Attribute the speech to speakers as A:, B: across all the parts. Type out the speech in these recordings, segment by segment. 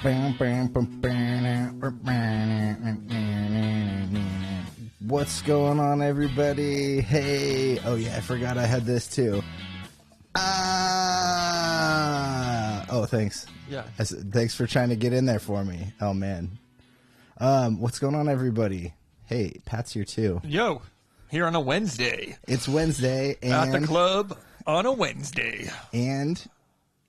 A: What's going on, everybody? Hey, oh yeah, I forgot I had this too. Oh, thanks.
B: Yeah.
A: Thanks for trying to get in there for me. Oh man. What's going on, everybody? Hey, Pat's here too.
B: Yo, here on a Wednesday.
A: It's Wednesday, and
B: At the club on a Wednesday.
A: And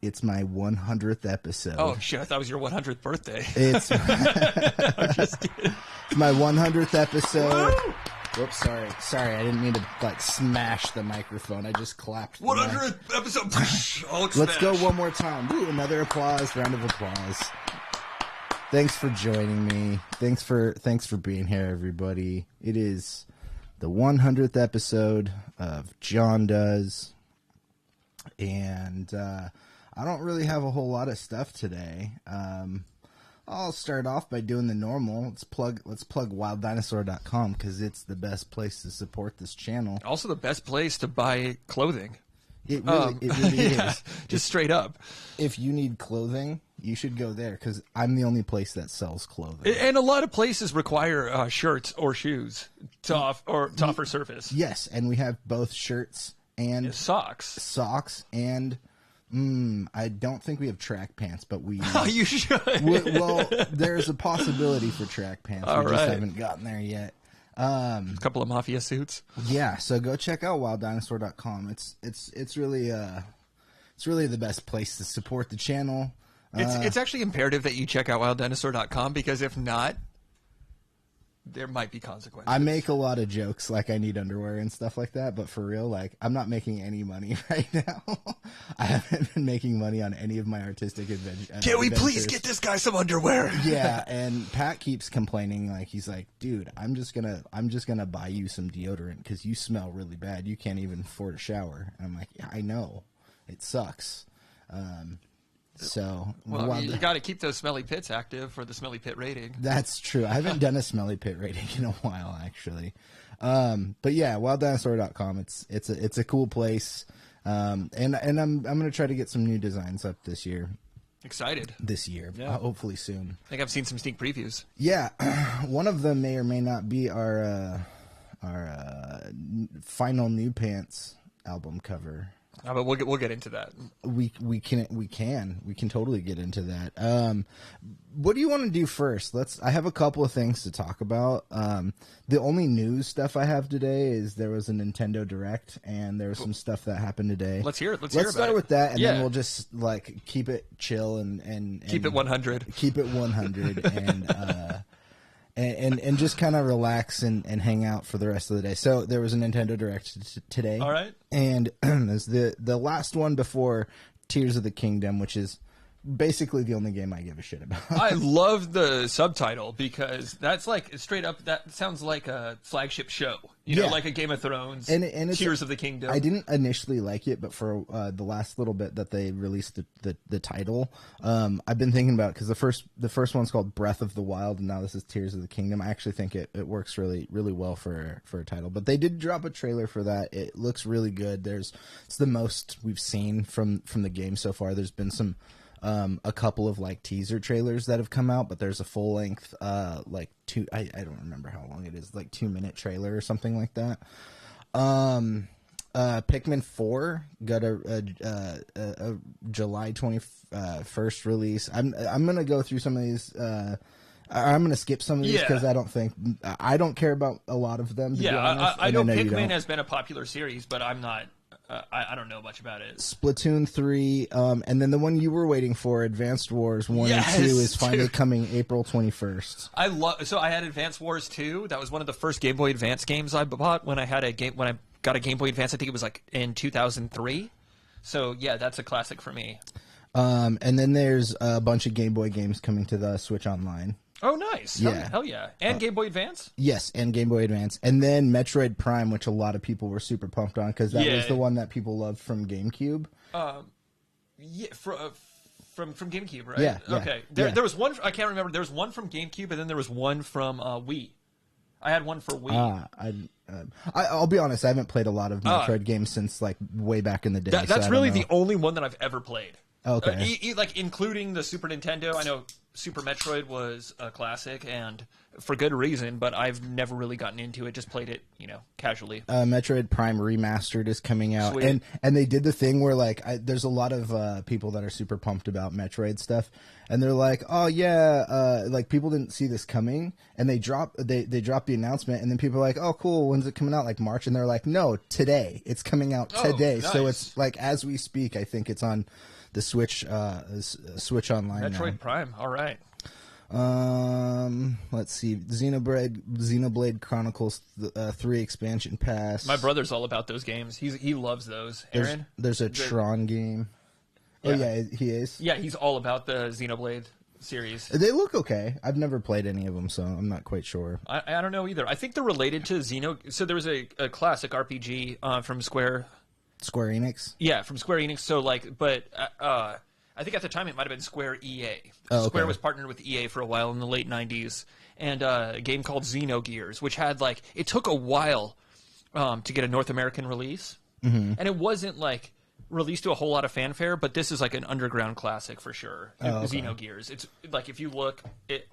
A: it's my 100th episode.
B: Oh shit! I thought it was your 100th birthday.
A: It's
B: I'm just kidding.
A: It's my 100th episode.
B: Woo!
A: Whoops, sorry. I didn't mean to like smash the microphone. I just clapped.
B: 100th episode.
A: Let's go one more time. Woo, another applause. Round of applause. Thanks for joining me. Thanks for being here, everybody. It is the 100th episode of Jon Does, and I don't really have a whole lot of stuff today. I'll start off by doing the normal. Let's plug wilddinosaur.com because it's the best place to support this channel.
B: Also, the best place to buy clothing.
A: It really
B: yeah,
A: is.
B: Just straight up.
A: If you need clothing, you should go there because I'm the only place that sells clothing.
B: And a lot of places require shirts or shoes to offer service.
A: Yes, and we have both shirts and
B: socks,
A: and I don't think we have track pants, but we.
B: You should.
A: Well, there's a possibility for track pants.
B: All
A: we just
B: right.
A: haven't gotten there yet.
B: A couple of mafia suits.
A: Yeah, so go check out wilddinosaur.com. It's really the best place to support the channel.
B: It's actually imperative that you check out wilddinosaur.com because if not, there might be consequences.
A: I make a lot of jokes like I need underwear and stuff like that, but for real, like I'm not making any money right now. I haven't been making money on any of my artistic adventures.
B: Can we please get this guy some underwear?
A: Yeah, and Pat keeps complaining, like he's like, dude, I'm just gonna buy you some deodorant because you smell really bad. You can't even afford a shower. And I'm like, yeah, I know, it sucks. So
B: you got to keep those smelly pits active for the smelly pit rating.
A: That's true. I haven't done a smelly pit rating in a while, actually. But yeah, wilddinosaur.com. It's a cool place. And I'm gonna try to get some new designs up this year.
B: Excited.
A: This year,
B: yeah.
A: Hopefully soon.
B: I think I've seen some sneak previews.
A: Yeah, one of them may or may not be our final New Pants album cover.
B: But we'll get into that.
A: We can totally get into that. What do you want to do first? I have a couple of things to talk about. The only news stuff I have today is there was a Nintendo Direct and there was some stuff that happened today.
B: Let's hear it. Let's
A: start with that, and then we'll just like keep it chill and
B: keep it 100.
A: Keep it 100 and just kind of relax and hang out for the rest of the day. So there was a Nintendo Direct today.
B: All right.
A: And there's the last one before Tears of the Kingdom, which is basically the only game I give a shit about.
B: I love the subtitle because that's like straight up. That sounds like a flagship show. You know, like a Game of Thrones. And Tears of the Kingdom.
A: I didn't initially like it, but for the last little bit that they released the title, I've been thinking about it because the first one's called Breath of the Wild, and now this is Tears of the Kingdom. I actually think it works really really well for a title. But they did drop a trailer for that. It looks really good. It's the most we've seen from the game so far. There's been some. A couple of like teaser trailers that have come out, but there's a full length I don't remember how long it is, like 2-minute trailer or something like that. Pikmin 4 got a July 21st release. I'm gonna go through some of these. I'm gonna skip some of these because I don't care about a lot of them.
B: I know Pikmin has been a popular series, but I'm not. I don't know much about it.
A: Splatoon 3, and then the one you were waiting for, Advanced Wars 1 and 2, is finally coming April 21st.
B: So I had Advanced Wars 2. That was one of the first Game Boy Advance games I bought when I got a Game Boy Advance. I think it was like in 2003. So yeah, that's a classic for me.
A: And then there's a bunch of Game Boy games coming to the Switch Online.
B: Oh, nice.
A: Yeah.
B: Hell yeah. And Game Boy Advance?
A: Yes, and Game Boy Advance. And then Metroid Prime, which a lot of people were super pumped on because that was the one that people loved from GameCube.
B: From GameCube, right?
A: Yeah.
B: Okay. There was one, I can't remember. There was one from GameCube, and then there was one from Wii. I had one for Wii.
A: I'll be honest, I haven't played a lot of Metroid games since like way back in the day.
B: That's
A: so
B: really the only one that I've ever played.
A: Okay.
B: Like including the Super Nintendo. I know Super Metroid was a classic, and for good reason. But I've never really gotten into it. Just played it, casually.
A: Metroid Prime Remastered is coming out,
B: Sweet.
A: and they did the thing where like there's a lot of people that are super pumped about Metroid stuff, and they're like, oh yeah, like people didn't see this coming, and they drop the announcement, and then people are like, oh cool, when's it coming out? Like March, and they're like, no, today, it's coming out today.
B: Nice.
A: So it's like as we speak, I think it's on the Switch Online
B: Metroid
A: now.
B: Prime. All right.
A: Let's see, Xenoblade Chronicles 3 expansion pass.
B: My brother's all about those games. He loves those. Aaron,
A: there's a Tron game.
B: Yeah.
A: Oh yeah, he is.
B: Yeah, he's all about the Xenoblade series.
A: They look okay. I've never played any of them, so I'm not quite sure.
B: I don't know either. I think they're related to So there was a classic RPG from Square
A: Enix.
B: Yeah, from Square Enix. So but I think at the time it might have been Square EA.
A: Oh, okay.
B: Square was partnered with EA for a while in the late 90s, and a game called Xenogears, which had it took a while to get a North American release, and it wasn't released to a whole lot of fanfare. But this is an underground classic for sure.
A: Okay.
B: Xenogears. It's if you look,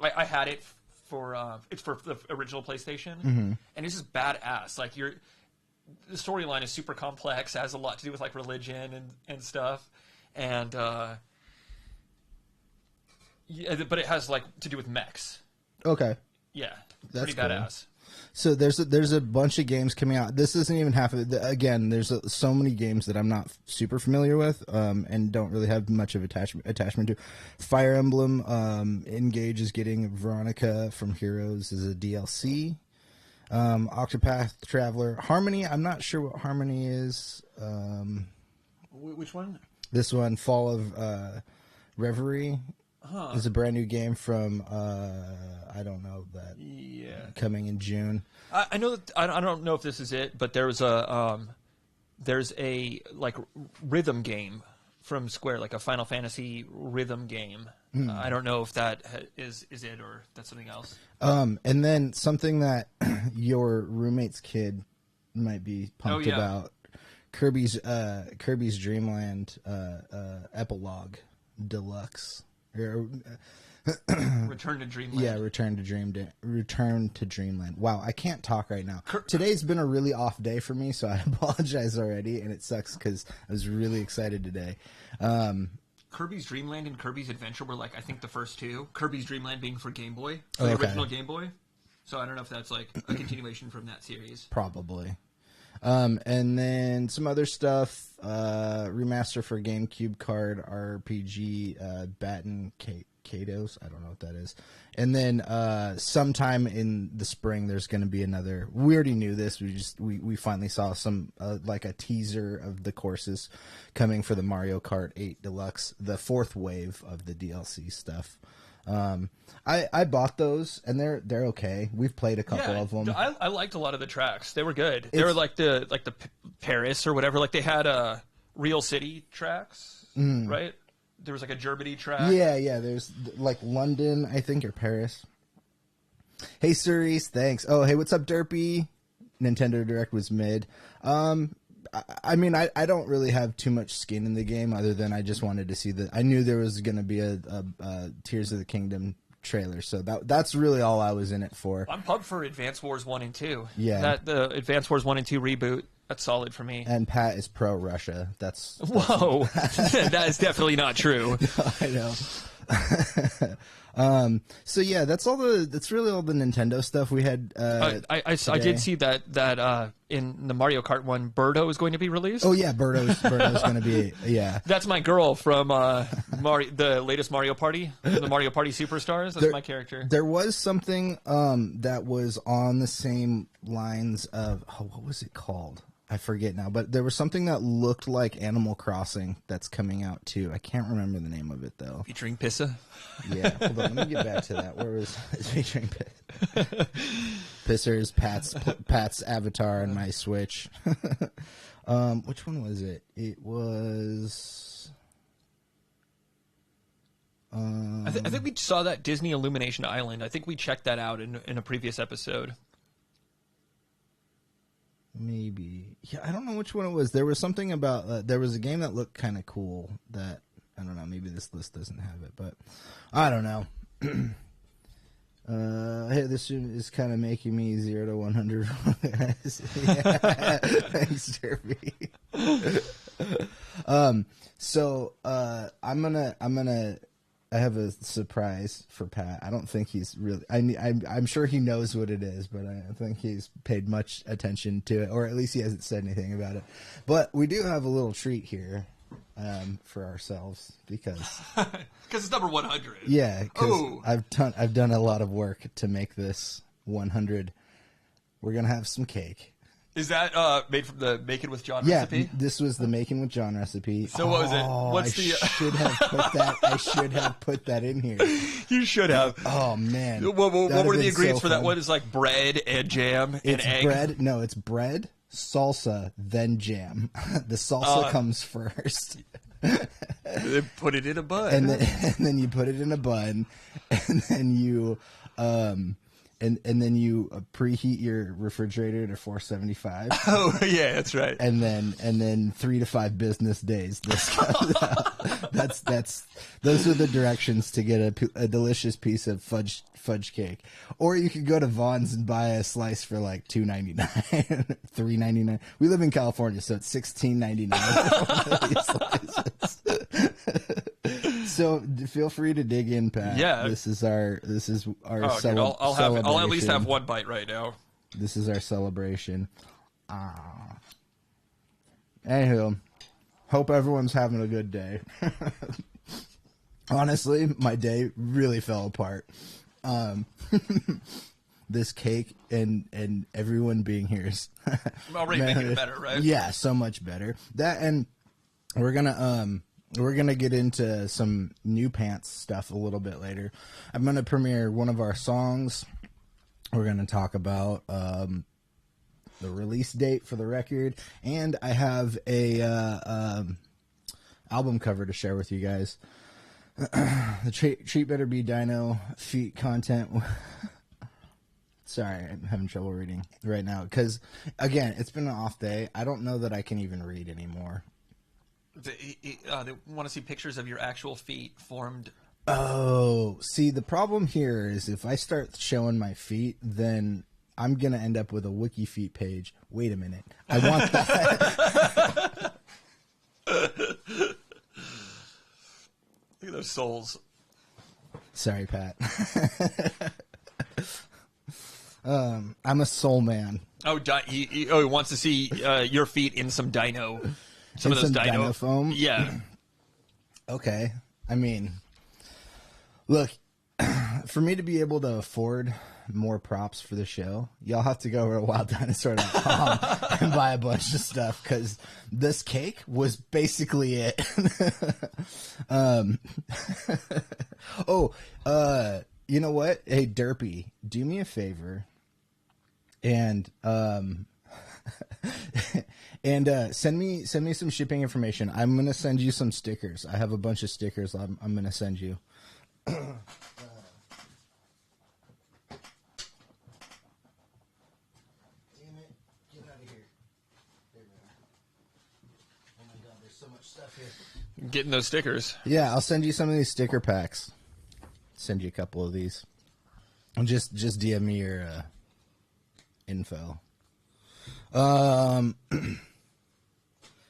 B: I had it for it's for the original PlayStation, and it's just badass. The storyline is super complex, has a lot to do with religion and stuff, and but it has to do with mechs.
A: Okay,
B: Yeah,
A: that's
B: pretty badass.
A: So there's a bunch of games coming out. This isn't even half of it. Again, there's so many games that I'm not super familiar with, and don't really have much of attachment to. Fire Emblem Engage is getting Veronica from Heroes as a DLC. Octopath Traveler, Harmony. I'm not sure what Harmony is.
B: Which one?
A: This one, Fall of Reverie, is a brand new game from I don't know that.
B: Yeah,
A: coming in June.
B: I know that I don't know if this is it, but there's a rhythm game from Square, a Final Fantasy rhythm game. I don't know if that is it or that's something else.
A: And then something that your roommate's kid might be pumped about: Kirby's Dreamland Epilogue Deluxe.
B: Return to Dreamland.
A: Yeah, Return to Dreamland. Wow, I can't talk right now. Today's been a really off day for me, so I apologize already, and it sucks because I was really excited today.
B: Kirby's Dreamland and Kirby's Adventure were I think the first two. Kirby's Dreamland being for Game Boy, for the original Game Boy. So I don't know if that's a continuation from that series.
A: Probably. And then some other stuff, remaster for GameCube card RPG, Batten Kados. I don't know what that is. And then sometime in the spring, there's going to be another. We already knew this. We finally saw some a teaser of the courses coming for the Mario Kart 8 Deluxe, the fourth wave of the DLC stuff. I bought those and they're okay. We've played a couple of them.
B: I liked a lot of the tracks. They were good. They were the Paris or whatever. They had real city tracks, right? There was a Germany track.
A: Yeah. There's London, I think, or Paris. Hey Cerise, thanks. Oh, hey, what's up, Derpy? Nintendo Direct was mid. I mean, I don't really have too much skin in the game other than I just wanted to see I knew there was going to be a Tears of the Kingdom trailer, so that's really all I was in it for.
B: I'm pumped for Advance Wars 1 and 2.
A: Yeah.
B: The Advance Wars 1 and 2 reboot, that's solid for me.
A: And Pat is pro Russia.
B: Whoa. That is definitely not true.
A: I know. So yeah, that's really all the Nintendo stuff we had.
B: I did see that in the Mario Kart one, Birdo is going to be released.
A: Oh yeah, Birdo's going to be
B: That's my girl from the latest Mario Party, the Mario Party Superstars. That's my character.
A: There was something that was on the same lines of what was it called? I forget now, but there was something that looked like Animal Crossing that's coming out too. I can't remember the name of it though.
B: Featuring Pissa?
A: Yeah, hold on, let me get back to that. Where was featuring Pissa? Pissers, Pat's avatar on my Switch. Which one was it? It was...
B: I think we saw that Disney Illumination Island. I think we checked that out in a previous episode.
A: Maybe. Yeah, I don't know which one it was. There was something about... there was a game that looked kind of cool that... I don't know. Maybe this list doesn't have it, but I don't know. Hey, this is kind of making me 0 to 100. Thanks, Derby. I have a surprise for Pat. I don't think he's really. I'm sure he knows what it is, but I don't think he's paid much attention to it, or at least he hasn't said anything about it. But we do have a little treat here for ourselves because
B: it's number 100.
A: Yeah, because I've done a lot of work to make this 100. We're gonna have some cake.
B: Is that made from the Making with Jon recipe?
A: Yeah, this was the Making with Jon recipe.
B: So what was it?
A: I should have put that in here.
B: You should have.
A: Oh man.
B: What were the ingredients for that one? Is like bread and jam and egg.
A: Bread. No, it's bread, salsa, then jam. The salsa comes first.
B: Then put it in a bun.
A: And then you put it in a bun, and then you and then you preheat your refrigerator to 475.
B: Oh yeah, that's right.
A: And then 3 to 5 business days. This comes out. Those are the directions to get a delicious piece of fudge cake. Or you could go to Vaughn's and buy a slice for like $2.99, $3.99. We live in California, so it's $16.99. So feel free to dig in, Pat.
B: Yeah,
A: this is our celebration.
B: I'll at least have one bite right now.
A: This is our celebration. Anywho, hope everyone's having a good day. Honestly, my day really fell apart. This cake and everyone being here is
B: already making it better, right?
A: Yeah, so much better. That, and we're gonna get into some new Pantz stuff a little bit later. I'm gonna premiere one of our songs. We're gonna talk about the release date for the record, and I have a album cover to share with you guys. The treat better be Dino feet content. Sorry, I'm having trouble reading right now because, again, it's been an off day. I don't know that I can even read anymore.
B: They want to see pictures of your actual feet formed.
A: Oh, see, the problem here is if I start showing my feet, then I'm going to end up with a Wiki Feet page. Wait a minute. I want that.
B: Look at those soles.
A: Sorry, Pat. I'm a soul man.
B: Oh, he wants to see your feet in some dino. Some of those
A: dino foam?
B: Yeah.
A: Okay. I mean, look, for me to be able to afford more props for the show, y'all have to go over to wilddinosaur.com and buy a bunch of stuff, because this cake was basically it. You know what? Hey, Derpy, do me a favor and send me some shipping information. I'm gonna send you some stickers. I have a bunch of stickers I'm gonna send you. Damn it. Get out of here. There we are. Oh my god, there's so much stuff here.
B: Getting those stickers.
A: Yeah, I'll send you some of these sticker packs. Send you a couple of these. And just DM me your info.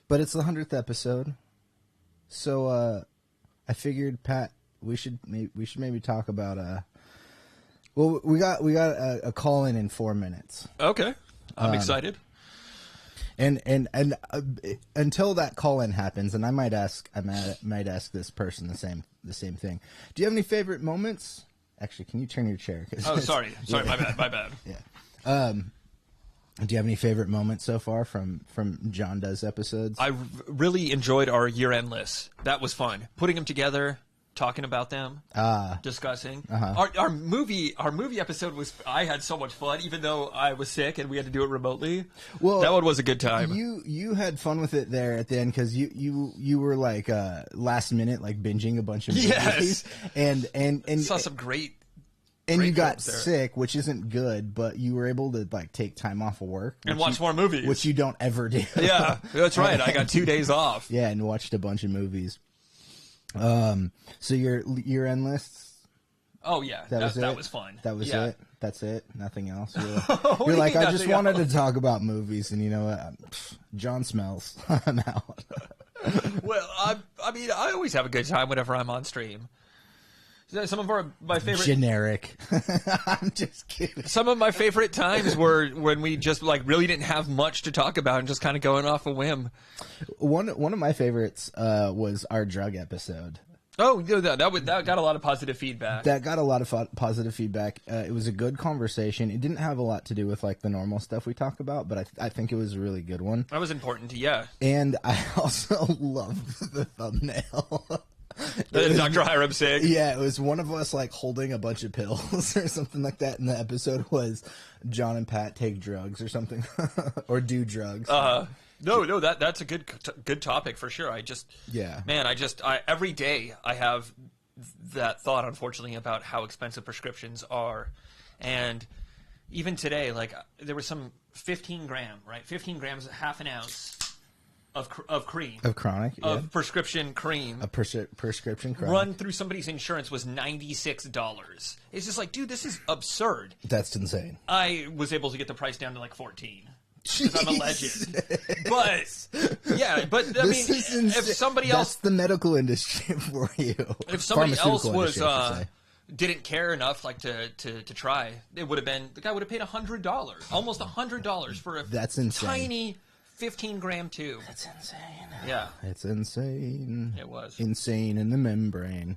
A: But it's the 100th episode, so I figured, Pat, we should maybe talk about well, we got a call in 4 minutes.
B: Okay, I'm excited.
A: And until that call in happens, and I might ask this person the same thing. Do you have any favorite moments? Actually, can you turn your chair?
B: Oh, sorry, yeah. my bad.
A: Yeah. Do you have any favorite moments so far from Jon Does episodes?
B: I really enjoyed our year-end list. That was fun. Putting them together, talking about them, discussing. Our movie episode was. I had so much fun, even though I was sick and we had to do it remotely. Well, that one was a good time.
A: You had fun with it there at the end because you were like last minute like binging a bunch of movies.
B: Yes,
A: and
B: saw some great.
A: And you got sick, which isn't good, but you were able to like take time off of work
B: and watch more movies,
A: which you don't ever do.
B: Yeah, that's right. I got 2 days off.
A: Yeah, and watched a bunch of movies. So your year-end lists.
B: Oh yeah, that was fun.
A: That was it. That's it. Nothing else.
B: What do
A: You're
B: you
A: like,
B: mean
A: I just
B: nothing
A: wanted
B: else?
A: to talk about movies, and you know what? John smells. I'm out.
B: Well, I mean, I always have a good time whenever I'm on stream. Some of my favorite
A: Generic. I'm just kidding.
B: Some of my favorite times were when we just like really didn't have much to talk about and just kind of going off a whim.
A: One of my favorites was our drug episode.
B: Oh, that got a lot of positive feedback.
A: That got a lot of positive feedback. It was a good conversation. It didn't have a lot to do with like the normal stuff we talk about, but I think it was a really good one.
B: That was important, yeah.
A: And I also loved the thumbnail.
B: Dr. Hiram Sig.
A: Yeah, it was one of us like holding a bunch of pills or something like that. And the episode was John and Pat take drugs or something, or do drugs.
B: No, that's a good topic for sure. Every day I have that thought, unfortunately, about how expensive prescriptions are, and even today, like there was some 15 gram, right? 15 grams, half an ounce of cream.
A: Of chronic,
B: of prescription cream.
A: A prescription chronic.
B: Run through somebody's insurance was $96. It's just like, dude, this is absurd.
A: That's insane.
B: I was able to get the price down to like 14. Because I'm a legend. But, yeah, but I mean, if somebody else...
A: That's the medical industry for you.
B: If somebody else was... didn't care enough like to try, it would have been... The guy would have paid $100. Almost $100 for a
A: That's insane.
B: Tiny 15-gram tube.
A: That's insane.
B: Yeah.
A: It's insane.
B: It was.
A: Insane in the membrane.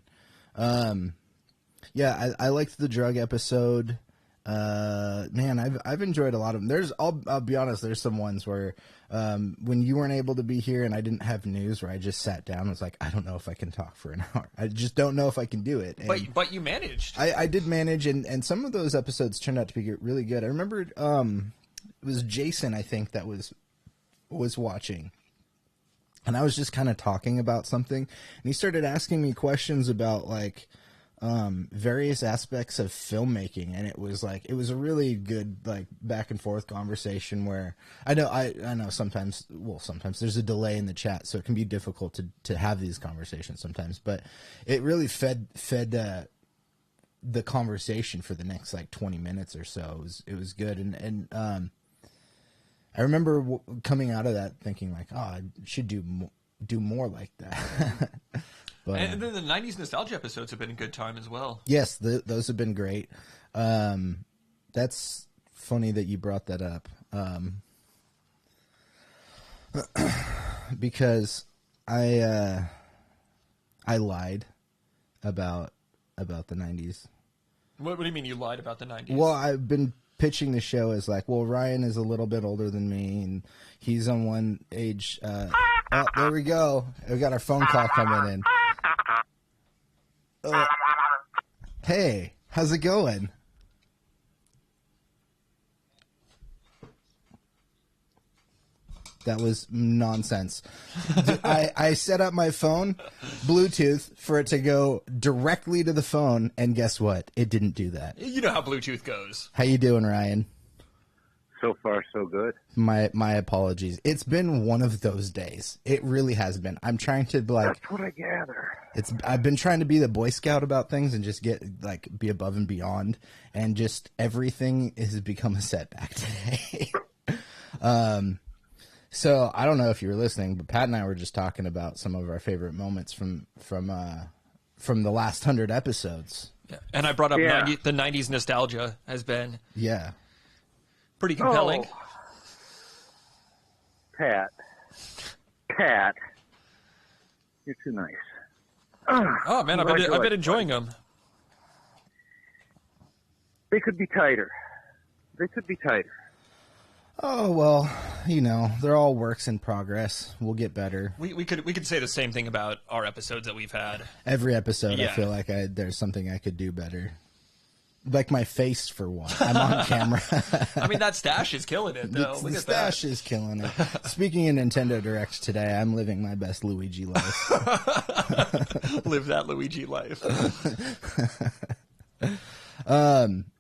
A: Yeah, I liked the drug episode. Man, I've enjoyed a lot of them. I'll be honest, there's some ones where when you weren't able to be here and I didn't have news, where I just sat down and was like, I don't know if I can talk for an hour. I just don't know if I can do it. And
B: but you managed.
A: I did manage, and some of those episodes turned out to be really good. I remember it was Jason, I think, that was watching. And I was just kind of talking about something, and he started asking me questions about like various aspects of filmmaking, and it was a really good like back and forth conversation where I know sometimes there's a delay in the chat, so it can be difficult to have these conversations sometimes, but it really fed the conversation for the next like 20 minutes or so. It was good, and I remember coming out of that thinking like, oh, I should do more like that. But,
B: and then the 90s nostalgia episodes have been a good time as well.
A: Yes, those have been great. That's funny that you brought that up. Because I lied about the 90s.
B: What do you mean you lied about the 90s?
A: Well, I've been pitching the show as like, well, Ryan is a little bit older than me, and he's on one age. Oh, there we go. We got our phone call coming in. Hey, how's it going? That was nonsense. I set up my phone, Bluetooth, for it to go directly to the phone, and guess what? It didn't do that.
B: You know how Bluetooth goes.
A: How you doing, Ryan?
C: So far, so good.
A: My apologies. It's been one of those days. It really has been. I'm trying to like.
C: That's what I gather.
A: I've been trying to be the Boy Scout about things and just be above and beyond, and just everything has become a setback today. So I don't know if you were listening, but Pat and I were just talking about some of our favorite moments from the last 100 episodes.
B: Yeah. And I brought up the 90s nostalgia has been pretty compelling.
C: Oh. Pat, you're too nice.
B: Oh man, I've been enjoying them.
C: They could be tighter.
A: Oh well, they're all works in progress. We'll get better.
B: We could say the same thing about our episodes that we've had.
A: Every episode,
B: Yeah.
A: I feel like there's something I could do better. Like my face, for one. I'm on camera.
B: I mean, that stash is killing it, though. Look
A: The
B: at
A: stash
B: that.
A: is killing it. Speaking of Nintendo Directs today, I'm living my best Luigi life.
B: Live that Luigi life.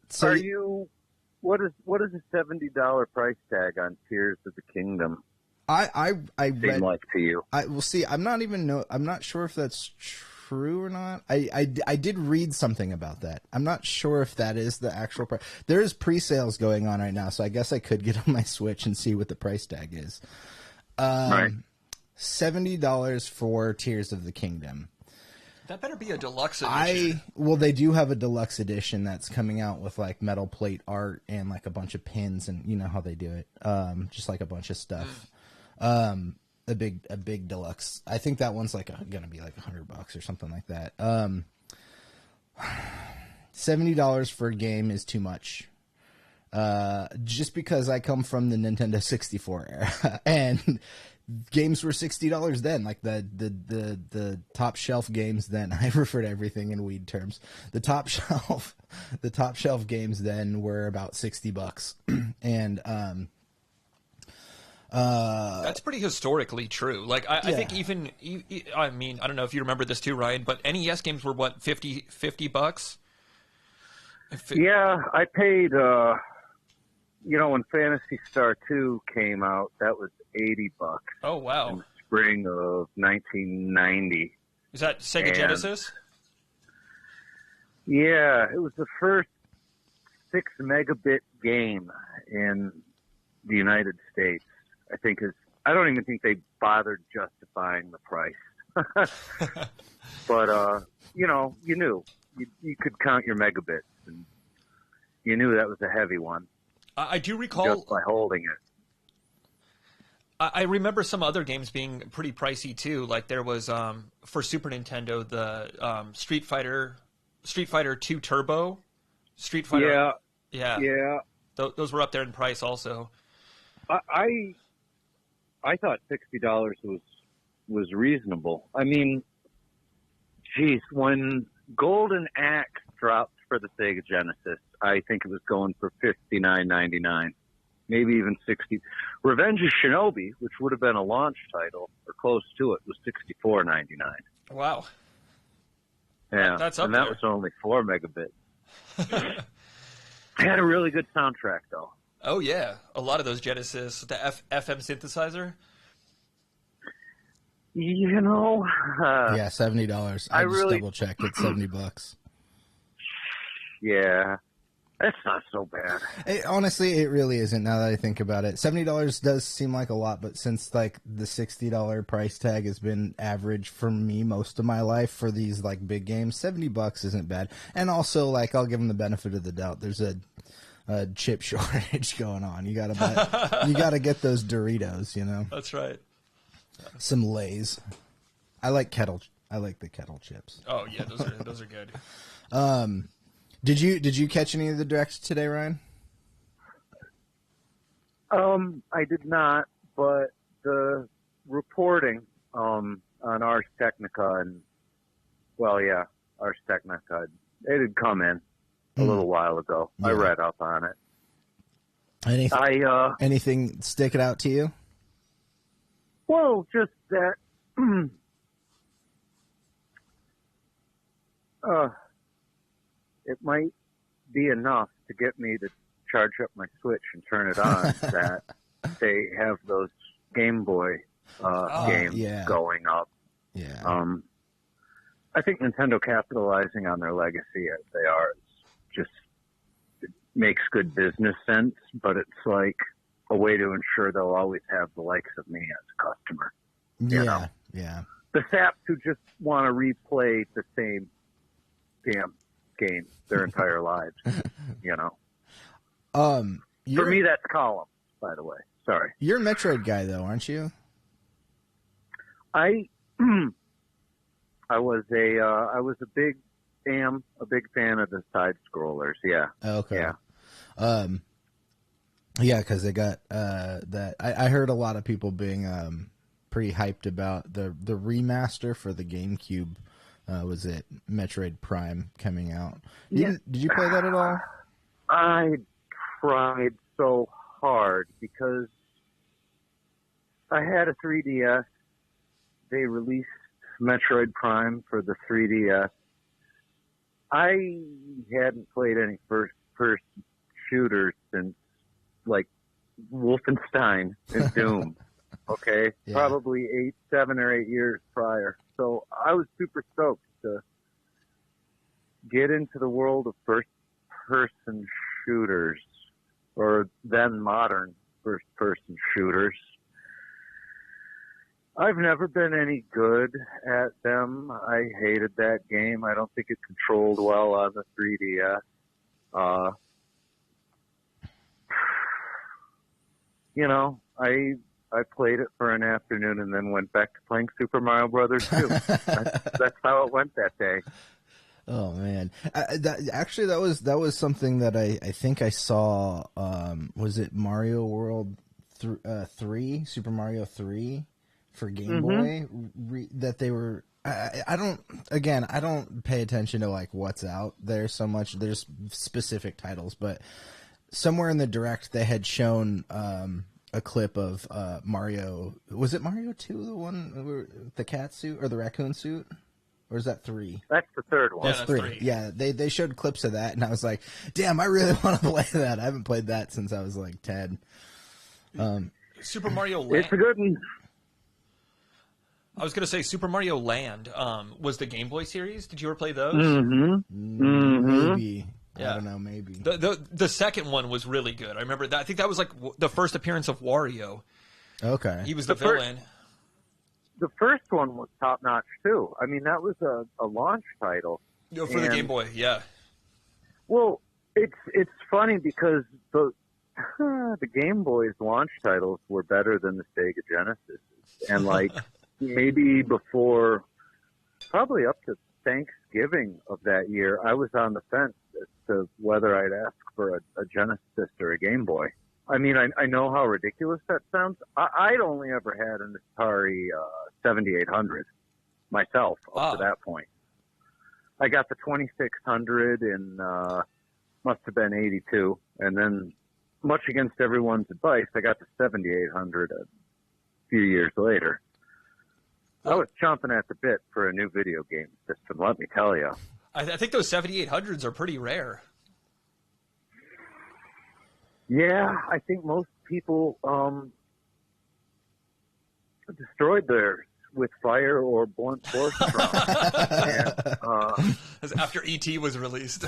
A: So
C: Are you? What is the $70 price tag on Tears of the Kingdom?
A: I read
C: Seem like to you?
A: We'll see. I'm not sure if that's true or not. I did read something about that. I'm not sure if that is the actual price. There is pre-sales going on right now, so I guess I could get on my Switch and see what the price tag is.
C: Right.
A: $70 for Tears of the Kingdom.
B: That better be a deluxe edition.
A: Well, they do have a deluxe edition that's coming out with like metal plate art and like a bunch of pins, and you know how they do it. Just like a bunch of stuff. A big deluxe. I think that one's like gonna be like $100 or something like that. $70 for a game is too much. Just because I come from the Nintendo 64 era and games were $60 then, like the top shelf games then. I refer to everything in weed terms. The top shelf games then were about $60, and
B: that's pretty historically true. Like I think even I mean, I don't know if you remember this too, Ryan, but NES games were what, $50?
C: Yeah, I paid. When Phantasy Star 2 came out, that was $80.
B: Oh wow!
C: In the spring of 1990.
B: Is that Sega Genesis?
C: Yeah, it was the first 6 megabit game in the United States. I don't even think they bothered justifying the price. But you knew you could count your megabits, and you knew that was a heavy one.
B: I do recall
C: just by holding it.
B: I remember some other games being pretty pricey too. Like there was for Super Nintendo the Street Fighter 2 Turbo, Street Fighter. Yeah. Those were up there in price also.
C: I thought $60 was reasonable. I mean, geez, when Golden Axe dropped for the Sega Genesis, I think it was going for $59.99, maybe even $60. Revenge of Shinobi, which would have been a launch title or close to it, was $64.99.
B: Wow.
C: Yeah,
B: that's up
C: and that
B: there.
C: was only 4 megabits. It had a really good soundtrack, though.
B: Oh yeah, a lot of those Genesis, the FM synthesizer.
A: Yeah, $70. I just double checked. It's $70.
C: Yeah, that's not so bad.
A: Honestly, it really isn't. Now that I think about it, $70 does seem like a lot, but since like the $60 price tag has been average for me most of my life for these like big games, $70 isn't bad. And also, like, I'll give them the benefit of the doubt. There's a chip shortage going on. You gotta get those Doritos. You know.
B: That's right.
A: Some Lay's. I like the kettle chips.
B: Oh yeah, those are good.
A: Did you catch any of the directs today, Ryan?
C: I did not, but the reporting on Ars Technica Ars Technica, it had come in a little while ago. Yeah. I read up on it.
A: Anything sticking out to you?
C: Well, just that it might be enough to get me to charge up my Switch and turn it on that they have those Game Boy games going up.
A: Yeah.
C: I think Nintendo capitalizing on their legacy as they are it makes good business sense, but it's like a way to ensure they'll always have the likes of me as a customer. You know?
A: Yeah.
C: The saps who just want to replay the same damn game their entire lives, you know. For me, that's Column, by the way. Sorry.
A: You're a Metroid guy, though, aren't you?
C: I was a big fan of the side scrollers. Yeah.
A: Okay.
C: Yeah.
A: Yeah, because they got that. I heard a lot of people being pretty hyped about the remaster for the GameCube. Was it Metroid Prime coming out? Did you play that at all?
C: I tried so hard because I had a 3DS. They released Metroid Prime for the 3DS. I hadn't played any first shooters since like Wolfenstein and Doom. Okay, yeah. Probably 7 or 8 years prior. So I was super stoked. to get into the world of first-person shooters, or then modern first-person shooters. I've never been any good at them. I hated that game. I don't think it controlled well on the 3DS. I played it for an afternoon and then went back to playing Super Mario Brothers 2. That's how it went that day.
A: Oh man, that was something that I think I saw. Was it Mario World 3, Super Mario 3 for Game Boy? That they were. I don't pay attention to like what's out there so much. There's specific titles, but somewhere in the Direct they had shown a clip of Mario. Was it Mario 2, the one with the cat suit or the raccoon suit? Or is that 3?
C: That's the third one.
A: That's 3. Yeah, they showed clips of that, and I was like, damn, I really want to play that. I haven't played that since I was like 10.
B: Super Mario Land.
C: It's a good one.
B: I was going to say Super Mario Land was the Game Boy series. Did you ever play those?
A: Maybe.
B: Yeah.
A: I don't know, maybe.
B: The second one was really good. I remember that. I think that was like the first appearance of Wario.
A: Okay.
B: He was the villain.
C: The first one was top notch too. I mean, that was a launch title
B: For the Game Boy. Yeah.
C: Well, it's funny because the Game Boy's launch titles were better than the Sega Genesis, and like maybe before, probably up to Thanksgiving of that year, I was on the fence as to whether I'd ask for a Genesis or a Game Boy. I mean, I know how ridiculous that sounds. I'd only ever had an Atari 7800 myself up to that point. I got the 2600 in, must have been 82. And then, much against everyone's advice, I got the 7800 a few years later. I was chomping at the bit for a new video game system, let me tell you.
B: I think those 7800s are pretty rare.
C: Yeah, I think most people destroyed theirs with fire or blunt force trauma.
B: After E.T. was released.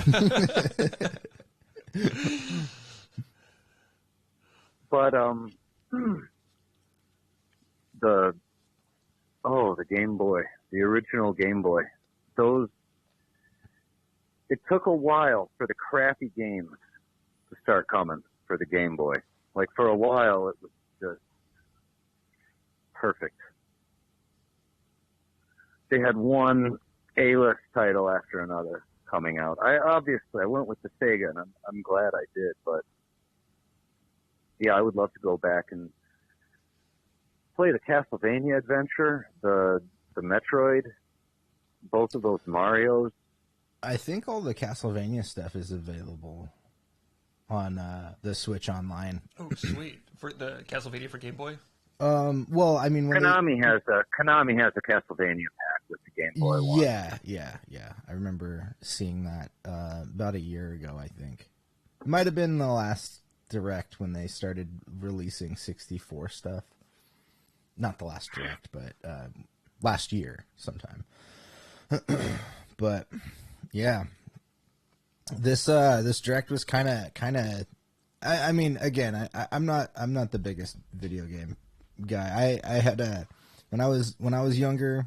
C: But the Game Boy, the original Game Boy, it took a while for the crappy games to start coming for the Game Boy. Like, for a while, it was just perfect. They had one A-list title after another coming out. I went with the Sega, and I'm glad I did, but yeah, I would love to go back and play the Castlevania adventure, the Metroid, both of those Marios.
A: I think all the Castlevania stuff is available on the Switch Online.
B: Oh, sweet. For the Castlevania for Game Boy?
A: Well, I mean,
C: Konami has a Castlevania pack with the Game Boy one.
A: Yeah. I remember seeing that about a year ago, I think. It might have been the last Direct when they started releasing 64 stuff. Not the last Direct, but last year sometime. But yeah, this Direct was kind of. I mean, again, I'm not the biggest video game guy. I had when I was younger,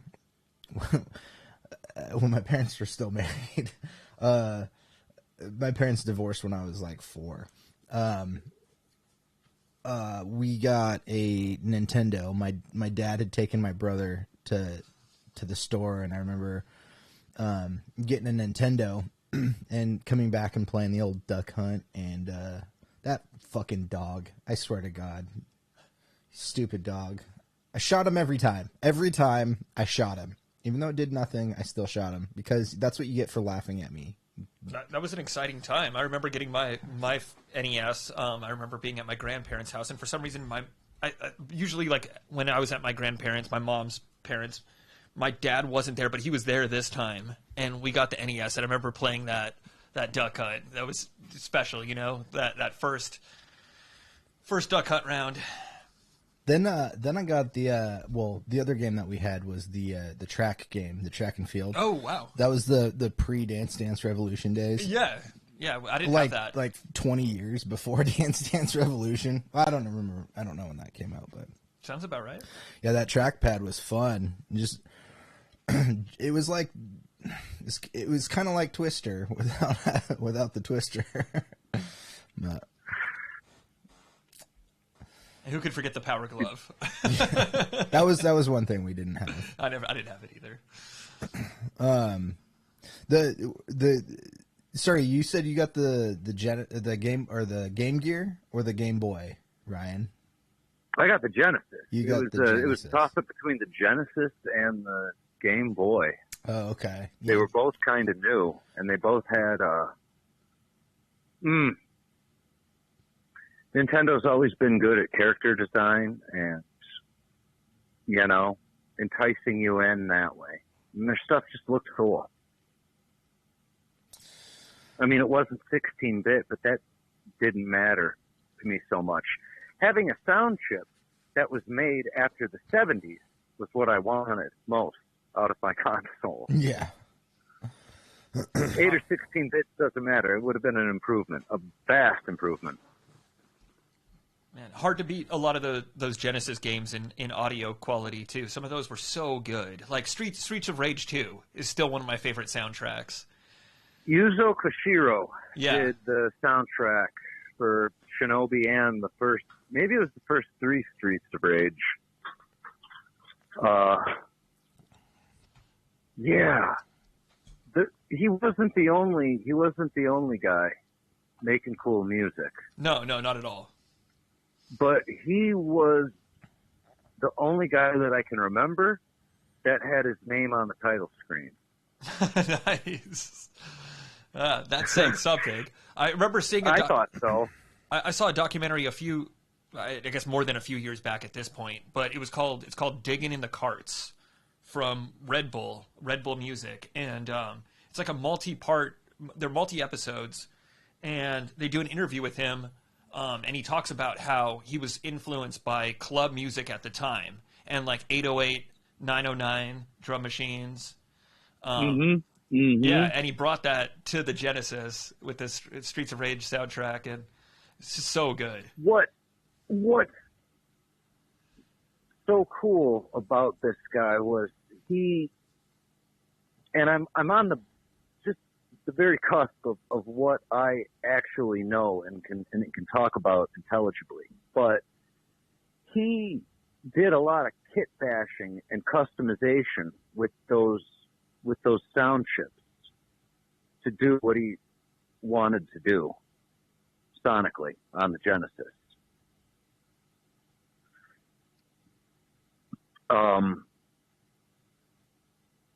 A: when my parents were still married. My parents divorced when I was like 4. We got a Nintendo. My dad had taken my brother to the store, and I remember getting a Nintendo and coming back and playing the old Duck Hunt, and that fucking dog. I swear to God. Stupid dog. I shot him every time. Every time I shot him. Even though it did nothing, I still shot him, because that's what you get for laughing at me.
B: That was an exciting time. I remember getting my NES. I remember being at my grandparents' house, and for some reason, I usually, like, when I was at my grandparents', my mom's parents, my dad wasn't there, but he was there this time, and we got the NES, and I remember playing that Duck Hunt. That was special, you know, that first Duck Hunt round.
A: Then I got the other game that we had was the track game, the track and field.
B: Oh wow,
A: that was the pre-Dance Dance Revolution days.
B: Yeah, I didn't have that.
A: Like 20 years before Dance Dance Revolution. I don't remember. I don't know when that came out, but
B: sounds about right.
A: Yeah, that trackpad was fun. Just it was kind of like Twister without the twister. But,
B: and who could forget the Power Glove?
A: that was one thing we didn't have.
B: I didn't have it
A: either. Sorry, you said you got the Game Gear or the Game Boy, Ryan?
C: I got the Genesis.
A: You got the Genesis.
C: It was a toss-up between the Genesis and the Game Boy.
A: Oh, okay.
C: They were both kind of new, and they both had Nintendo's always been good at character design and, enticing you in that way. And their stuff just looked cool. I mean, it wasn't 16-bit, but that didn't matter to me so much. Having a sound chip that was made after the 70s was what I wanted most out of my console.
A: Yeah.
C: 8 or 16 bits doesn't matter. It would have been an improvement, a vast improvement.
B: Man, hard to beat a lot of those Genesis games in audio quality too. Some of those were so good. Like Streets of Rage 2 is still one of my favorite soundtracks.
C: Yuzo Koshiro did the soundtrack for Shinobi and maybe it was the first 3 Streets of Rage. Yeah. He wasn't the only guy making cool music.
B: No, not at all.
C: But he was the only guy that I can remember that had his name on the title screen.
B: Nice. That's saying something. I remember seeing
C: I thought so.
B: I saw a documentary I guess more than a few years back at this point, but it's called Digging in the Carts from Red Bull Music. And it's like a they're multi-episodes, and they do an interview with him, and he talks about how he was influenced by club music at the time, and like 808, 909 drum machines. Yeah, and he brought that to the Genesis with this Streets of Rage soundtrack, and it's just so good.
C: What's so cool about this guy was and I'm on the very cusp of what I actually know and can talk about intelligibly, but he did a lot of kit bashing and customization with those sound chips to do what he wanted to do sonically on the Genesis.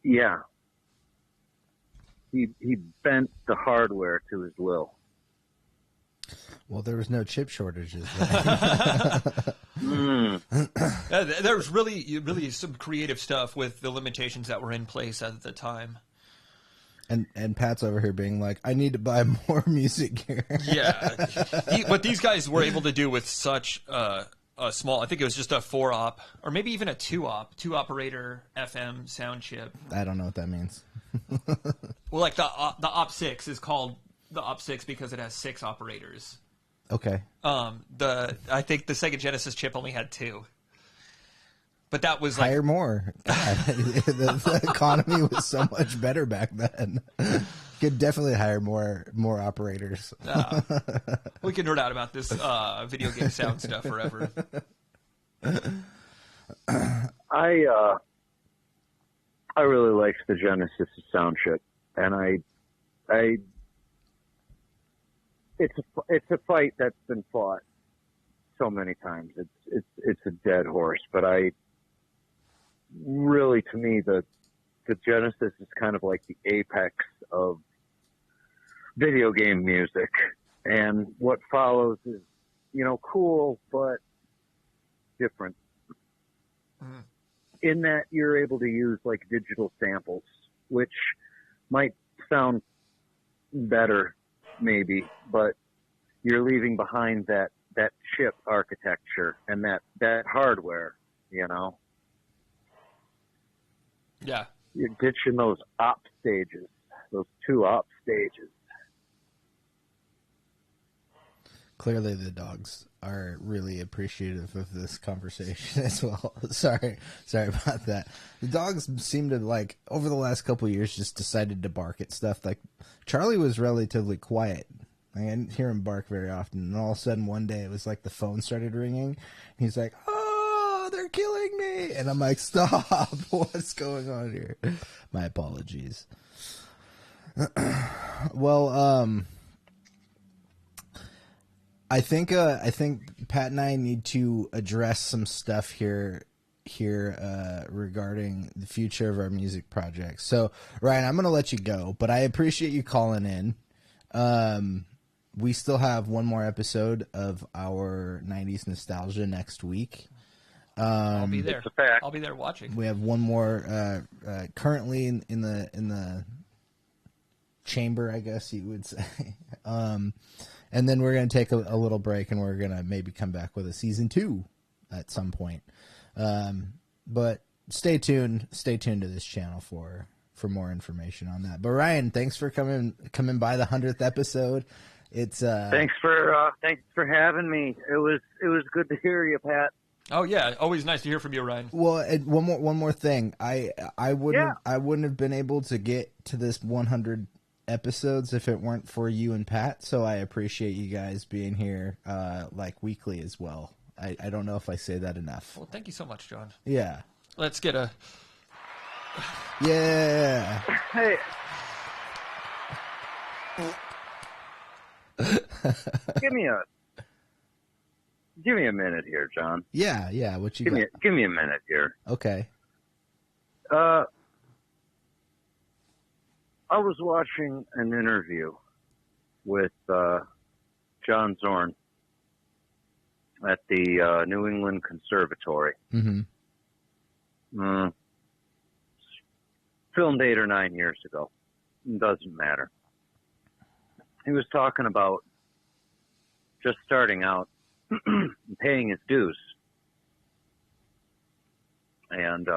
C: Yeah. He bent the hardware to his will.
A: Well, there was no chip shortages.
B: There was really some creative stuff with the limitations that were in place at the time.
A: And Pat's over here being like, I need to buy more music gear.
B: Yeah. What these guys were able to do with such a small, I think it was just a 4-op, or maybe even a 2-operator FM sound chip.
A: I don't know what that means.
B: Well, like the Op6 is called the Op6 because it has 6 operators.
A: Okay.
B: I think the Sega Genesis chip only had 2. But that was like...
A: Hire more. God, the economy was so much better back then. Could definitely hire more operators.
B: We can nerd out about this video game sound stuff forever.
C: I really liked the Genesis sound chip, and it's a fight that's been fought so many times. It's a dead horse, but really, to me, the Genesis is kind of like the apex of video game music, and what follows is, cool, but different. In that you're able to use like digital samples, which might sound better maybe, but you're leaving behind that that chip architecture and that hardware, you know.
B: Yeah.
C: You're ditching those op stages, those 2 op stages.
A: Clearly, the dogs are really appreciative of this conversation as well. Sorry about that. The dogs seem to, like, over the last couple of years, just decided to bark at stuff. Like, Charlie was relatively quiet. I didn't hear him bark very often. And all of a sudden, one day, it was like the phone started ringing. He's like, "Oh, they're killing me!" And I'm like, "Stop! What's going on here?" My apologies. Well, I think Pat and I need to address some stuff here regarding the future of our music projects. So, Ryan, I'm going to let you go, but I appreciate you calling in. We still have one more episode of our 90s nostalgia next week.
B: I'll be there.
C: It's a fact.
B: I'll be there watching.
A: We have one more currently in the chamber, I guess you would say. And then we're going to take a little break, and we're going to maybe come back with a season 2 at some point. But stay tuned to this channel for more information on that. But Ryan, thanks for coming by the 100th episode. It's
C: thanks for having me. It was good to hear you, Pat.
B: Oh yeah, always nice to hear from you, Ryan.
A: Well, and one more thing. I wouldn't have been able to get to this 100 episodes if it weren't for you and Pat, so I appreciate you guys being here like weekly as well. I don't know if I say that enough.
B: Well, thank you so much, John.
A: Yeah.
B: Let's get a...
A: Yeah.
C: Hey. Give me a minute here, John.
A: Yeah. What you
C: give
A: got?
C: Give me a minute here.
A: Okay.
C: I was watching an interview with John Zorn at the New England Conservatory.
A: Mm-hmm.
C: Filmed 8 or 9 years ago. It doesn't matter. He was talking about just starting out and paying his dues. And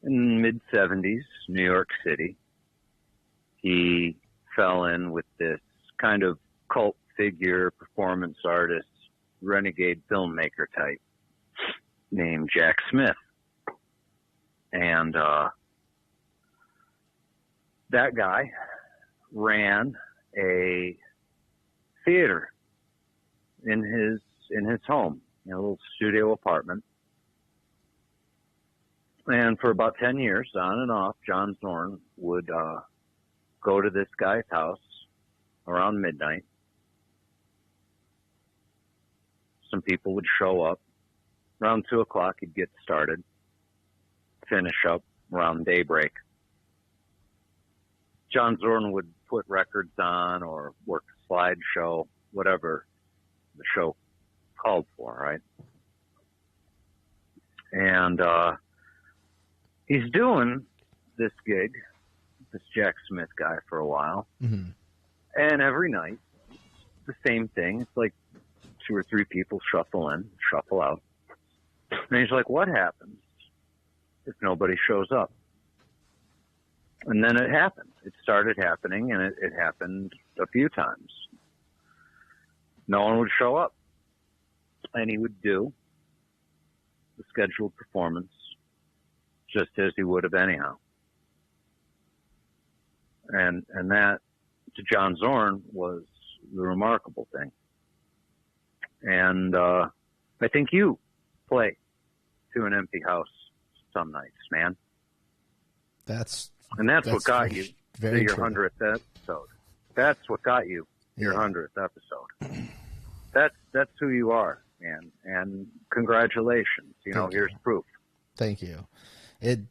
C: in the mid-'70s, New York City, he fell in with this kind of cult figure, performance artist, renegade filmmaker type named Jack Smith. And that guy ran a theater in his home, in a little studio apartment. And for about 10 years, on and off, John Zorn would go to this guy's house around midnight. Some people would show up. Around 2 o'clock, he'd get started, finish up around daybreak. John Zorn would put records on or work a slideshow, whatever the show called for, right? And he's doing this gig, this Jack Smith guy, for a while.
A: Mm-hmm.
C: And every night, it's the same thing. It's like 2 or 3 people shuffle in, shuffle out. And he's like, what happens if nobody shows up? And then it happened. It started happening, and it happened a few times. No one would show up. And he would do the scheduled performance just as he would have anyhow. And that, to John Zorn, was the remarkable thing. And I think you play to an empty house some nights, man. That's what got you to your 100th episode. That's what got you your 100th episode. That's who you are, man. And congratulations. Here's proof.
A: Thank you.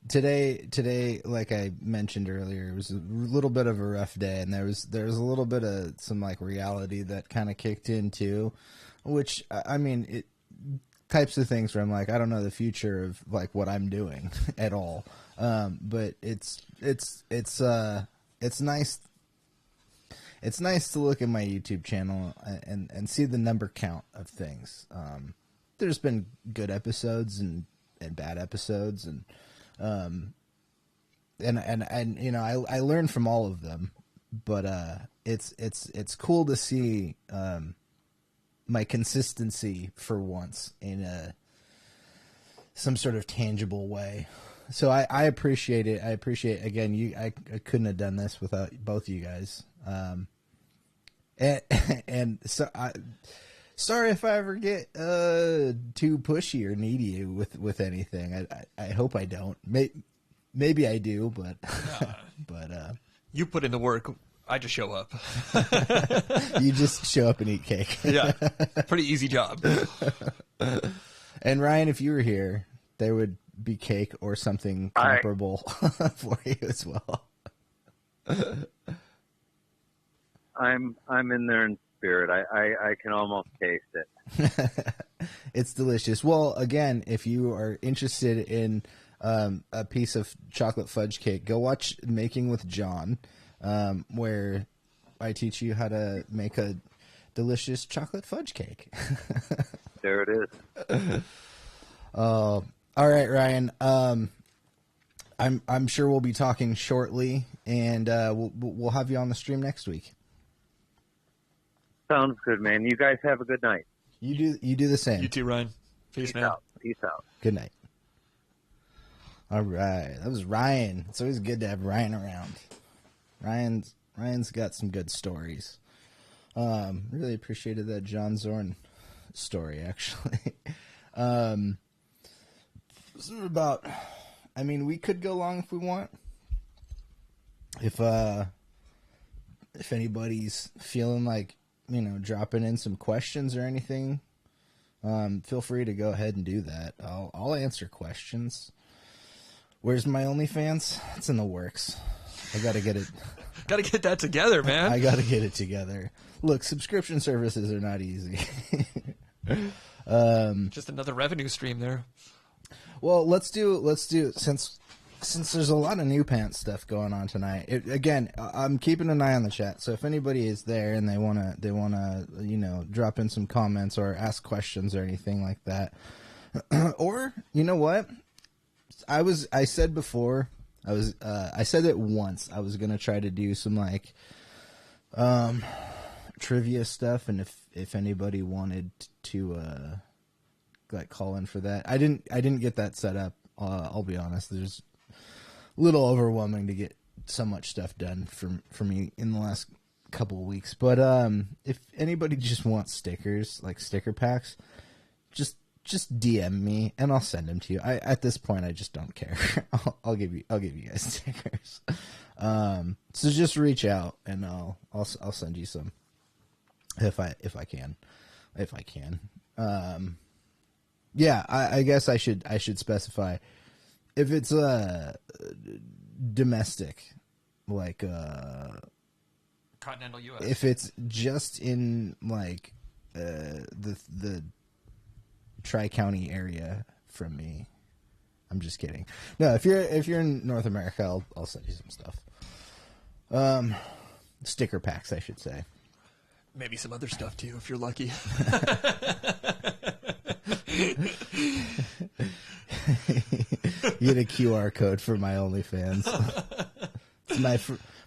A: Today, like I mentioned earlier, it was a little bit of a rough day, and there was a little bit of some like reality that kind of kicked in too, which it types of things where I'm like, I don't know the future of like what I'm doing at all. But it's nice. it's nice to look at my YouTube channel and see the number count of things. There's been good episodes and bad episodes, and you know, I learned from all of them, but it's cool to see my consistency for once in some sort of tangible way. So I appreciate it. I appreciate, again, I couldn't have done this without both you guys. And so sorry if I ever get too pushy or needy with anything. I hope I don't. Maybe I do, but
B: you put in the work. I just show up.
A: You just show up and eat cake.
B: Yeah, pretty easy job.
A: And Ryan, if you were here, there would be cake or something comparable for you as well.
C: I'm in there in spirit. I can almost taste it.
A: It's delicious. Well, again, if you are interested in a piece of chocolate fudge cake, go watch Making with Jon, where I teach you how to make a delicious chocolate fudge cake.
C: There it is.
A: All right, Ryan. I'm sure we'll be talking shortly, and we'll have you on the stream next week.
C: Sounds good, man. You guys have a good night.
A: You do the same.
B: You too, Ryan. Peace, man.
C: Peace out.
A: Good night. All right, that was Ryan. It's always good to have Ryan around. Ryan's got some good stories. Really appreciated that John Zorn story, actually. This is about, I mean, we could go long if we want. If anybody's feeling like, you know, dropping in some questions or anything, feel free to go ahead and do that. I'll answer questions. Where's my OnlyFans? It's in the works. I gotta get it.
B: Gotta get that together, man.
A: I gotta get it together. Look, subscription services are not easy.
B: Just another revenue stream there.
A: Well, let's do since there's a lot of new Pantz stuff going on tonight. Again, I'm keeping an eye on the chat. So if anybody is there and they wanna you know, drop in some comments or ask questions or anything like that, or you know what, I said before. I said it once. I was gonna try to do some like trivia stuff, and if anybody wanted to like call in for that, I didn't get that set up. I'll be honest. There's a little overwhelming to get so much stuff done for me in the last couple of weeks. But if anybody just wants stickers, like sticker packs, just DM me and I'll send them to you. At this point, I just don't care. I'll give you guys stickers. So just reach out and I'll send you some if I can. Yeah, I guess I should specify if it's domestic, like
B: Continental U.S.
A: If it's just in like the Tri-County area from me, I'm just kidding. No, if you're in North America, I'll send you some stuff. Sticker packs, I should say.
B: Maybe some other stuff too, if you're lucky.
A: You get a QR code for my OnlyFans. It's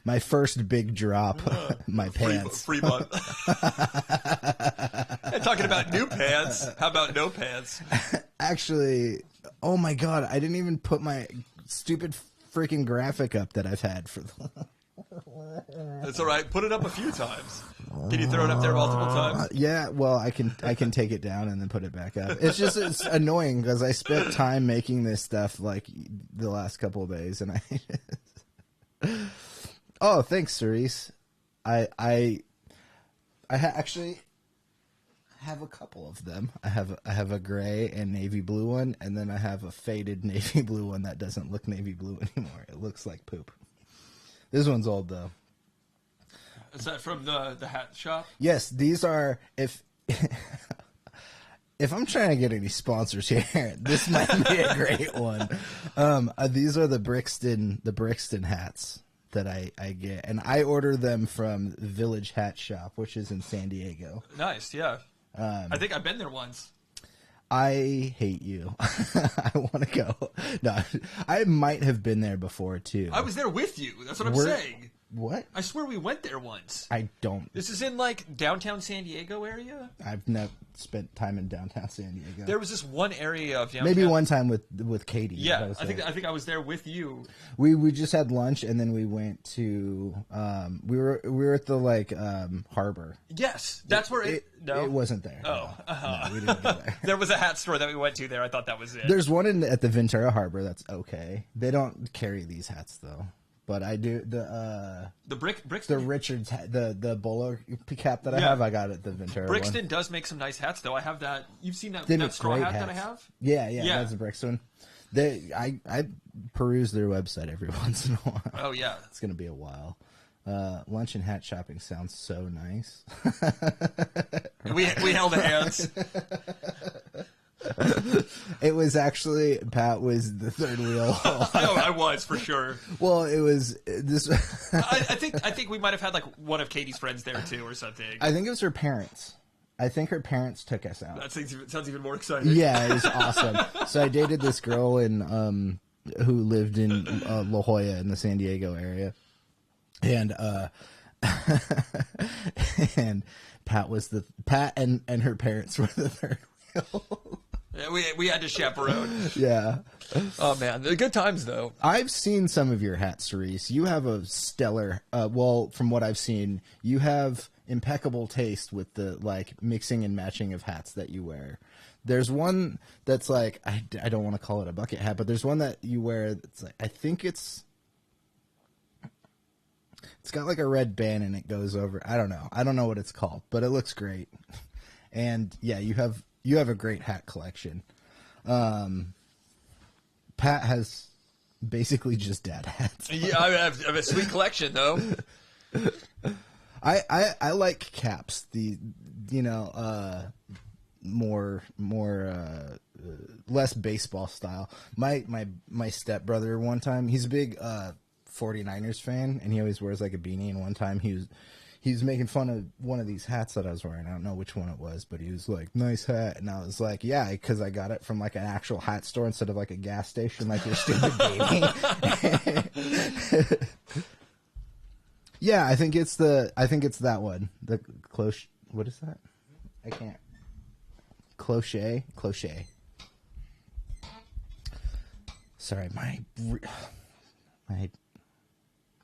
A: my first big drop. My pants.
B: Free month. Talking about new pants. How about no pants?
A: Actually, oh my god, I didn't even put my stupid freaking graphic up that I've had for the...
B: That's all right. Put it up a few times. Can you throw it up there multiple times?
A: Yeah, well, I can take it down and then put it back up. It's annoying because I spent time making this stuff like the last couple of days, and oh, thanks, Cerise. I actually have a couple of them. I have a gray and navy blue one, and then I have a faded navy blue one that doesn't look navy blue anymore. It looks like poop. This one's old though.
B: Is that from the hat shop?
A: Yes, these are if I'm trying to get any sponsors here, this might be a great one. These are the Brixton hats that I get, and I order them from Village Hat Shop, which is in San Diego.
B: Nice, yeah. I think I've been there once.
A: I hate you. I want to go. No, I might have been there before too.
B: I was there with you. That's what I'm saying.
A: What?
B: I swear we went there once.
A: I don't.
B: This is in like downtown San Diego area.
A: I've never spent time in downtown San Diego.
B: There was this one area of downtown.
A: Maybe one time with Katie.
B: Yeah, I think I was there with you.
A: We just had lunch and then we went to we were at the like harbor.
B: Yes, that's where it
A: wasn't there.
B: Oh,
A: no, we didn't go there.
B: There was a hat store that we went to there. I thought that was it.
A: There's one at the Ventura Harbor that's okay. They don't carry these hats though. But I do the
B: Brixton.
A: The Richards the bowler cap that I have. I got at the Ventura.
B: Brixton
A: one.
B: does make some nice hats though. I have that. You've seen that straw hat that I have?
A: Yeah, that's a Brixton. I peruse their website every once in a while.
B: Oh yeah,
A: it's gonna be a while. Lunch and hat shopping sounds so nice.
B: we held hands.
A: It was actually Pat was the third wheel.
B: I was for sure.
A: Well, it was this.
B: I think we might have had like one of Katie's friends there too or something.
A: I think it was her parents. I think her parents took us out.
B: That sounds even more exciting.
A: Yeah, it was awesome. So I dated this girl in who lived in La Jolla in the San Diego area, and and Pat and her parents were the third wheel.
B: Yeah, we had to chaperone.
A: Yeah.
B: Oh man, the good times though.
A: I've seen some of your hats, Cerise. You have a stellar. Well, from what I've seen, you have impeccable taste with the like mixing and matching of hats that you wear. There's one that's like I don't want to call it a bucket hat, but there's one that you wear that's like I think it's got like a red band and it goes over. I don't know what it's called, but it looks great. And yeah, you have a great hat collection. Pat has basically just dad hats.
B: Yeah, I have a sweet collection though.
A: I like caps. More less baseball style. My stepbrother one time, he's a big 49ers fan and he always wears like a beanie, and one time he was making fun of one of these hats that I was wearing. I don't know which one it was, but he was like, nice hat. And I was like, yeah, because I got it from like an actual hat store instead of like a gas station like your stupid baby. Yeah, I think it's that one. The cloche. What is that? I can't. Cloche. Sorry,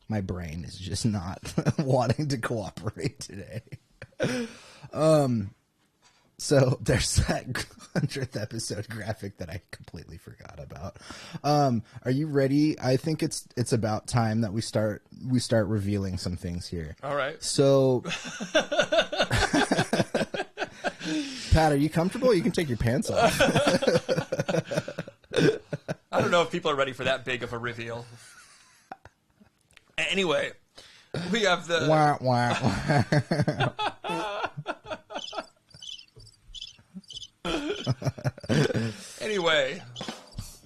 A: my brain is just not wanting to cooperate today. So there's that 100th episode graphic that I completely forgot about. Are you ready? I think it's about time that we start revealing some things here.
B: All right.
A: So Pat, are you comfortable? You can take your pants off.
B: I don't know if people are ready for that big of a reveal. Anyway, we have the...
A: Wah, wah,
B: wah. Anyway,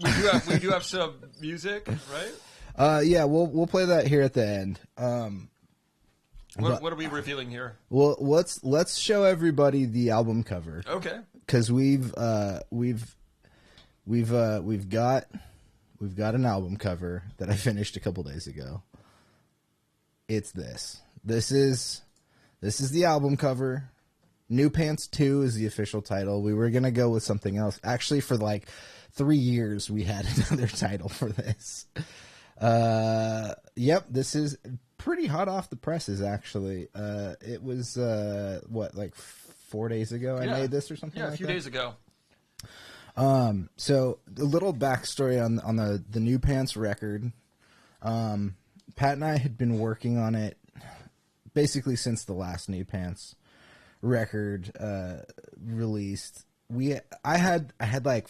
B: we do have some music, right?
A: Yeah, we'll play that here at the end.
B: What are we revealing here?
A: Well, let's show everybody the album cover.
B: Okay.
A: Because we've got an album cover that I finished a couple days ago. It's this. This is the album cover. New Pants 2 is the official title. We were going to go with something else. Actually, for like 3 years, we had another title for this. Yep, this is pretty hot off the presses, actually. It was, like 4 days ago I made this or something like that?
B: Yeah, a few days ago.
A: So, a little backstory on the New Pants record. Pat and I had been working on it basically since the last New Pants record released. I had like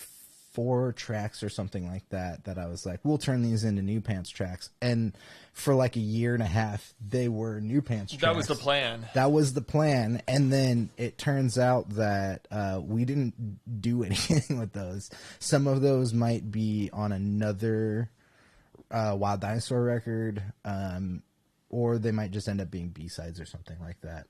A: 4 tracks or something like that I was like, we'll turn these into New Pants tracks. And for like a year and a half, they were New Pants tracks.
B: That was the plan.
A: That was the plan. And then it turns out that we didn't do anything with those. Some of those might be on another Wild Dinosaur record, or they might just end up being B-sides or something like that.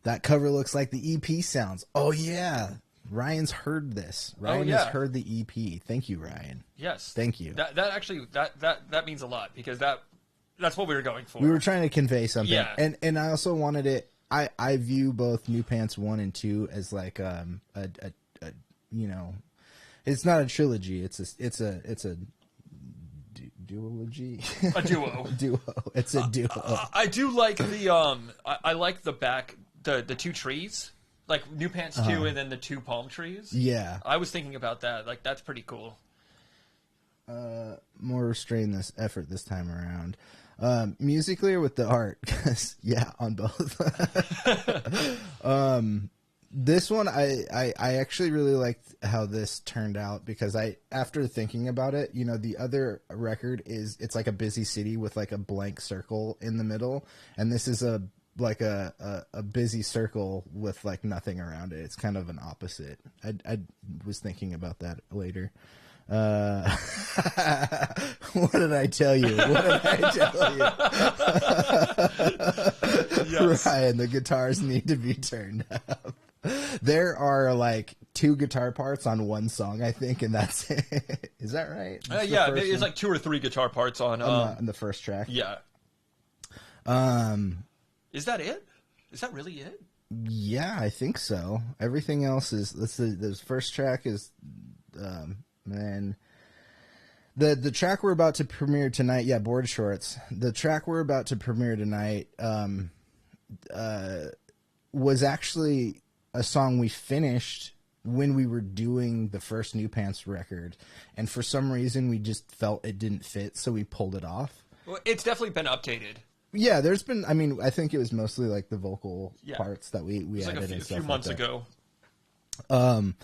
A: That cover looks like the EP sounds. Oh yeah, Ryan's heard this. Ryan has heard the EP. Thank you, Ryan.
B: Yes,
A: thank you.
B: That actually that means a lot, because that's what we were going for.
A: We were trying to convey something.
B: Yeah.
A: And I also wanted it. I view both New Pantz 1 and 2 as like a you know, it's not a trilogy. It's a duology.
B: A duo.
A: Duo. It's a duo.
B: I do like the I like the back the two trees. Like New Pantz 2 and then the two palm trees.
A: Yeah.
B: I was thinking about that. Like, that's pretty cool.
A: More restrained this effort this time around. Musically or with the art? 'Cause, yeah, on both. This one, I actually really liked how this turned out, because after thinking about it, you know, the other record it's like a busy city with like a blank circle in the middle, and this is a busy circle with like nothing around it. It's kind of an opposite. I was thinking about that later. What did I tell you? Yes. Ryan, the guitars need to be turned up. There are like 2 guitar parts on one song, I think, and that's it. Is that right?
B: Yeah, it's like 2 or 3 guitar parts on
A: the first track.
B: Yeah. Is that it? Is that really it?
A: Yeah, I think so. Everything else is. The first track is, man. The track we're about to premiere tonight. Yeah, Board Shorts. The track we're about to premiere tonight was actually a song we finished when we were doing the first New Pantz record, and for some reason we just felt it didn't fit, so we pulled it off.
B: Well, it's definitely been updated. Yeah,
A: there's been. I mean, I think it was mostly like the vocal parts that we added
B: like
A: a
B: few months ago.
A: So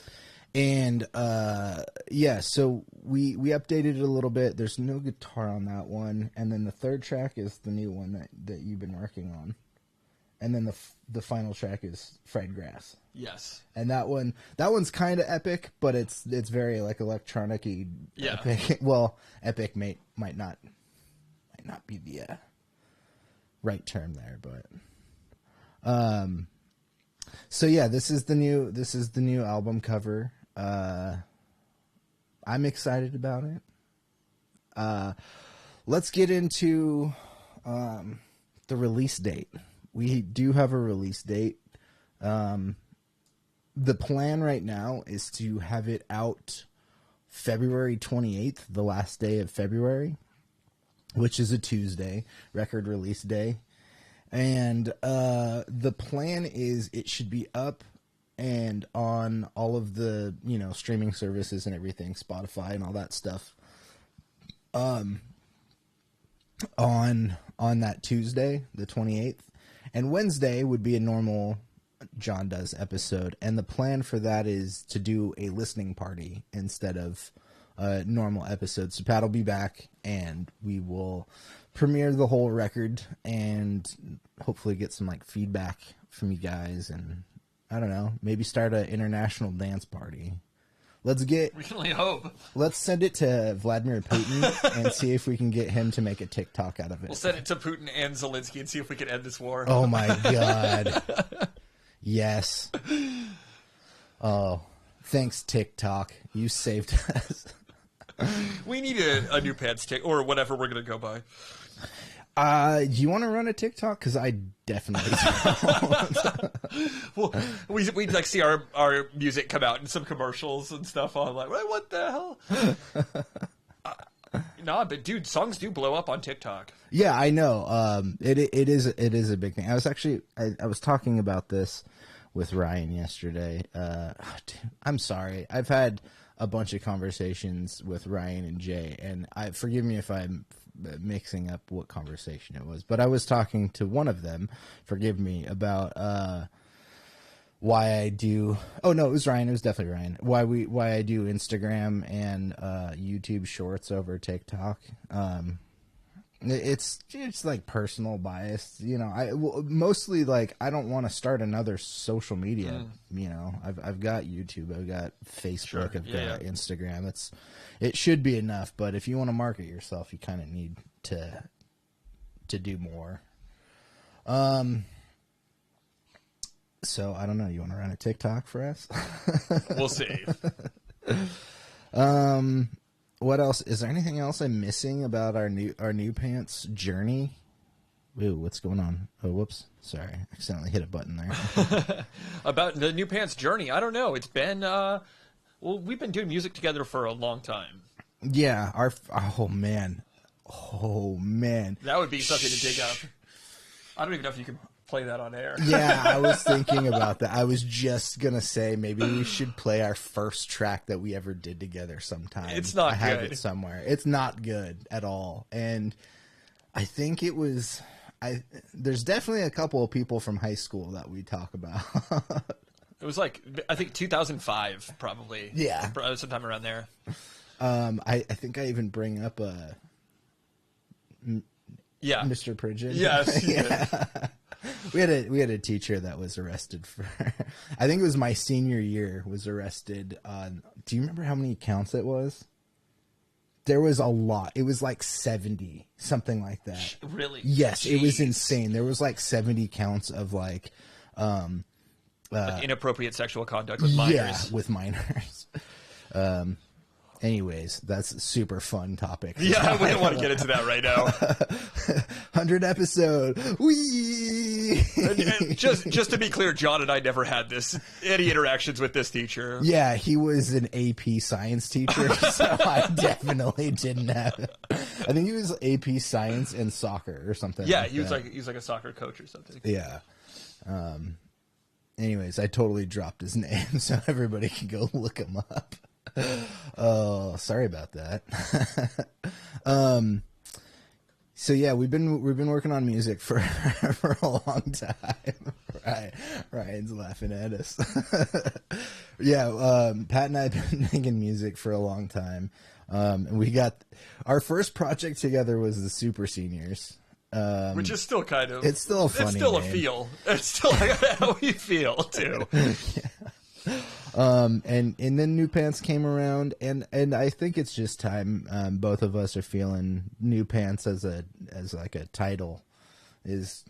A: we updated it a little bit. There's no guitar on that one, and then the third track is the new one that you've been working on, and then the final track is Fried Grass.
B: Yes,
A: and that one's kind of epic, but it's very like electronic-y.
B: Yeah.
A: Epic. Well, epic might not be the right term there, but so yeah, this is the new album cover. I'm excited about it. Let's get into the release date. We do have a release date. The plan right now is to have it out February 28th, the last day of February, which is a Tuesday, record release day. And the plan is it should be up and on all of the, you know, streaming services and everything, Spotify and all that stuff, on that Tuesday, the 28th. And Wednesday would be a normal Jon Does episode. And the plan for that is to do a listening party instead of a normal episode. So Pat will be back and we will premiere the whole record and hopefully get some like feedback from you guys, and I don't know, maybe start an international dance party. We
B: can only hope.
A: Let's send it to Vladimir Putin and see if we can get him to make a TikTok out of it.
B: We'll send it to Putin and Zelensky and see if we can end this war.
A: Oh my god. Yes. Oh, thanks TikTok. You saved us.
B: We need a New Pantz tick or whatever we're going to go by.
A: Do you want to run a TikTok? Because I definitely don't.
B: Well, we'd like see our music come out in some commercials and stuff on like, what the hell? Nah, but dude, songs do blow up on TikTok.
A: Yeah, I know. It is a big thing. I was talking about this with Ryan yesterday. I'm sorry. I've had a bunch of conversations with Ryan and Jay, and forgive me if I'm mixing up what conversation it was, but I was talking to one of them, forgive me, about why I do. Oh no, it was Ryan. It was definitely Ryan. Why I do Instagram and YouTube Shorts over TikTok. It's like personal bias, you know. Mostly like I don't want to start another social media. You know, I've got YouTube, I've got Facebook, I've got Instagram. It should be enough. But if you want to market yourself, you kind of need to do more. So I don't know. You want to run a TikTok for us?
B: We'll see.
A: What else? Is there anything else I'm missing about our new pants journey? Ooh, what's going on? Oh, whoops. Sorry. I accidentally hit a button there.
B: About the new pants journey, I don't know. It's been, we've been doing music together for a long time.
A: Yeah. Oh, man. That
B: would be something to dig up. I don't even know if you can play that on air.
A: Yeah, I was thinking about that. I was just going to say maybe we should play our first track that we ever did together sometime.
B: It's not
A: I have
B: good.
A: it somewhere. It's not good at all. And I think it was... there's definitely a couple of people from high school that we talk about.
B: It was like, I think 2005, probably.
A: Yeah.
B: Sometime around there.
A: I think I even bring up Mr. Pridgeon.
B: Yes.
A: Yeah. We had a teacher that was arrested for, I think it was my senior year, was arrested on, do you remember how many counts it was? There was a lot. It was like 70, something like that.
B: Really?
A: Yes,
B: Jeez.
A: It was insane. There was like 70 counts of like
B: inappropriate sexual conduct with minors.
A: Yeah, with minors. Anyways, that's a super fun topic.
B: Yeah, we don't want to get into that right now.
A: 100 episode. Whee!
B: Just to be clear, John and I never had any interactions with this teacher.
A: Yeah, he was an AP science teacher, so I definitely didn't have. I think he was AP science and soccer or something.
B: Yeah,
A: like
B: he was
A: that.
B: like a soccer coach or something.
A: Yeah. Anyways, I totally dropped his name, so everybody can go look him up. Oh, sorry about that. So yeah, we've been working on music for a long time. Ryan's laughing at us. Yeah, Pat and I have been making music for a long time. And we got our first project together was the Super Seniors.
B: Which is still kind of...
A: It's still a funny
B: It's still
A: name.
B: a feel. It's still how we feel, too.
A: Yeah. And then New Pants came around, and I think it's just time. Both of us are feeling New Pants as like a title is.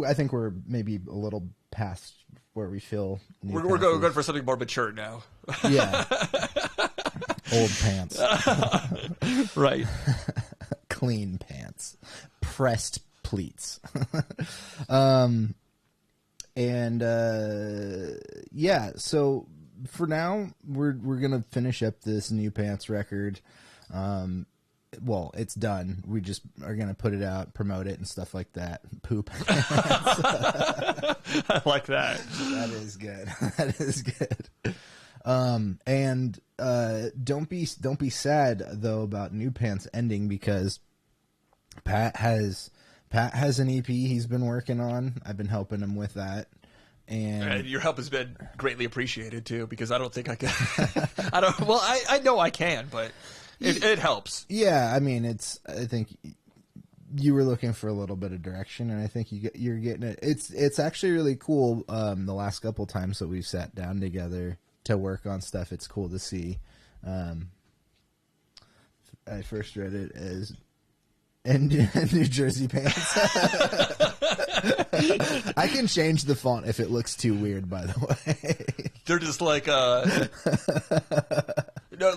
A: I think we're maybe a little past where we feel.
B: We're going for something more mature now.
A: Yeah. Old pants.
B: Right.
A: Clean pants. Pressed pleats. And yeah, so for now we're gonna finish up this New Pants record. Well, it's done. We just are gonna put it out, promote it, and stuff like that. Poop.
B: I like that.
A: That is good. That is good. And don't be sad though about New Pants ending, because Pat has an EP he's been working on. I've been helping him with that. And
B: your help has been greatly appreciated too, because I don't think I can. I know I can, but it helps.
A: Yeah, I mean, I think you were looking for a little bit of direction, and I think you're getting it. It's actually really cool. The last couple times that we've sat down together to work on stuff, it's cool to see. I first read it as New Jersey Pants. I can change the font if it looks too weird, by the way.
B: They're just like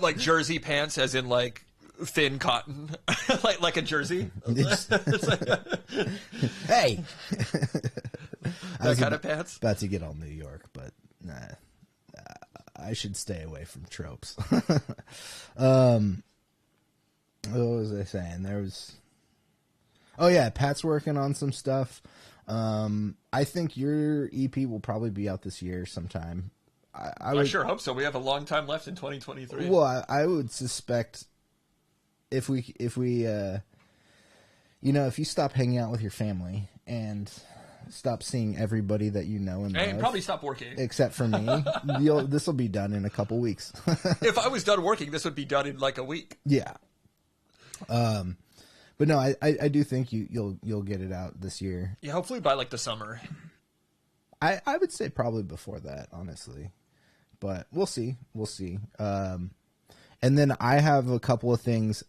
B: like Jersey pants, as in like thin cotton, like a jersey.
A: Hey,
B: that kind of pants.
A: About to get all New York, but nah, I should stay away from tropes. What was I saying? Oh yeah, Pat's working on some stuff. I think your EP will probably be out this year sometime. I
B: sure hope so. We have a long time left in 2023.
A: Well, I would suspect if we if you stop hanging out with your family and stop seeing everybody that you know and love,
B: probably stop working,
A: except for me, this will be done in a couple weeks.
B: If I was done working, this would be done in like a week.
A: Yeah. But no, I do think you'll get it out this year.
B: Yeah, hopefully by like the summer.
A: I would say probably before that, honestly, but we'll see. And then I have a couple of things.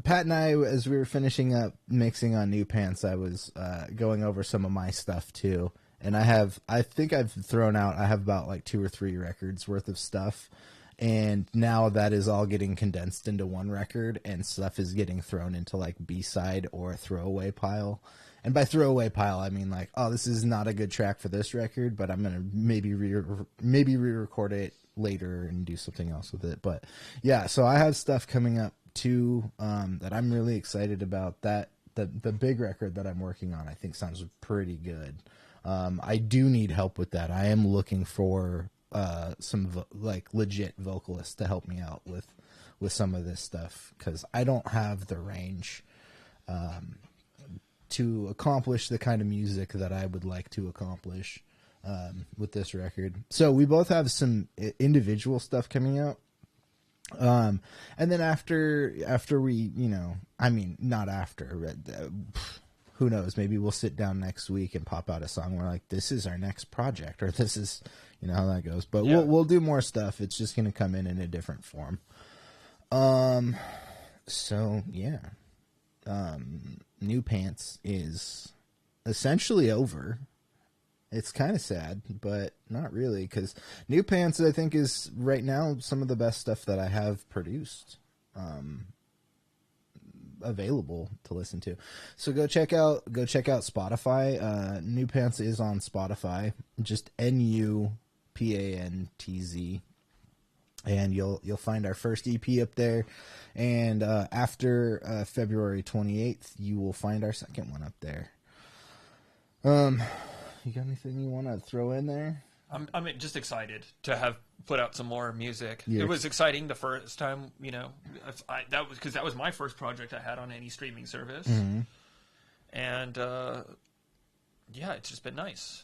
A: Pat and I, as we were finishing up mixing on New Pantz, I was going over some of my stuff too. And I think I've thrown out, I have about like 2 or 3 records worth of stuff. And now that is all getting condensed into one record, and stuff is getting thrown into like B-side or a throwaway pile. And by throwaway pile, I mean like, oh, this is not a good track for this record, but I'm going to maybe re-record it later and do something else with it. But yeah, so I have stuff coming up too that I'm really excited about. That the big record that I'm working on, I think sounds pretty good. I do need help with that. I am looking for some like legit vocalists to help me out with some of this stuff, because I don't have the range to accomplish the kind of music that I would like to accomplish with this record. So we both have some individual stuff coming out. And then after we, you know, I mean, not after, who knows, maybe we'll sit down next week and pop out a song. We're like, this is our next project, or this is, you know how that goes. But yeah, we'll do more stuff. It's just going to come in a different form. So yeah. New Pantz is essentially over. It's kind of sad, but not really, because New Pantz, I think, is right now some of the best stuff that I have produced available to listen to. So go check out Spotify. New Pantz is on Spotify, just NUPANTZ, and you'll find our first EP up there. And after February 28th, you will find our second one up there. You got anything you want to throw in there?
B: I'm just excited to have put out some more music.
A: Yeah.
B: It was exciting the first time, you know. That was my first project I had on any streaming service, and yeah, it's just been nice.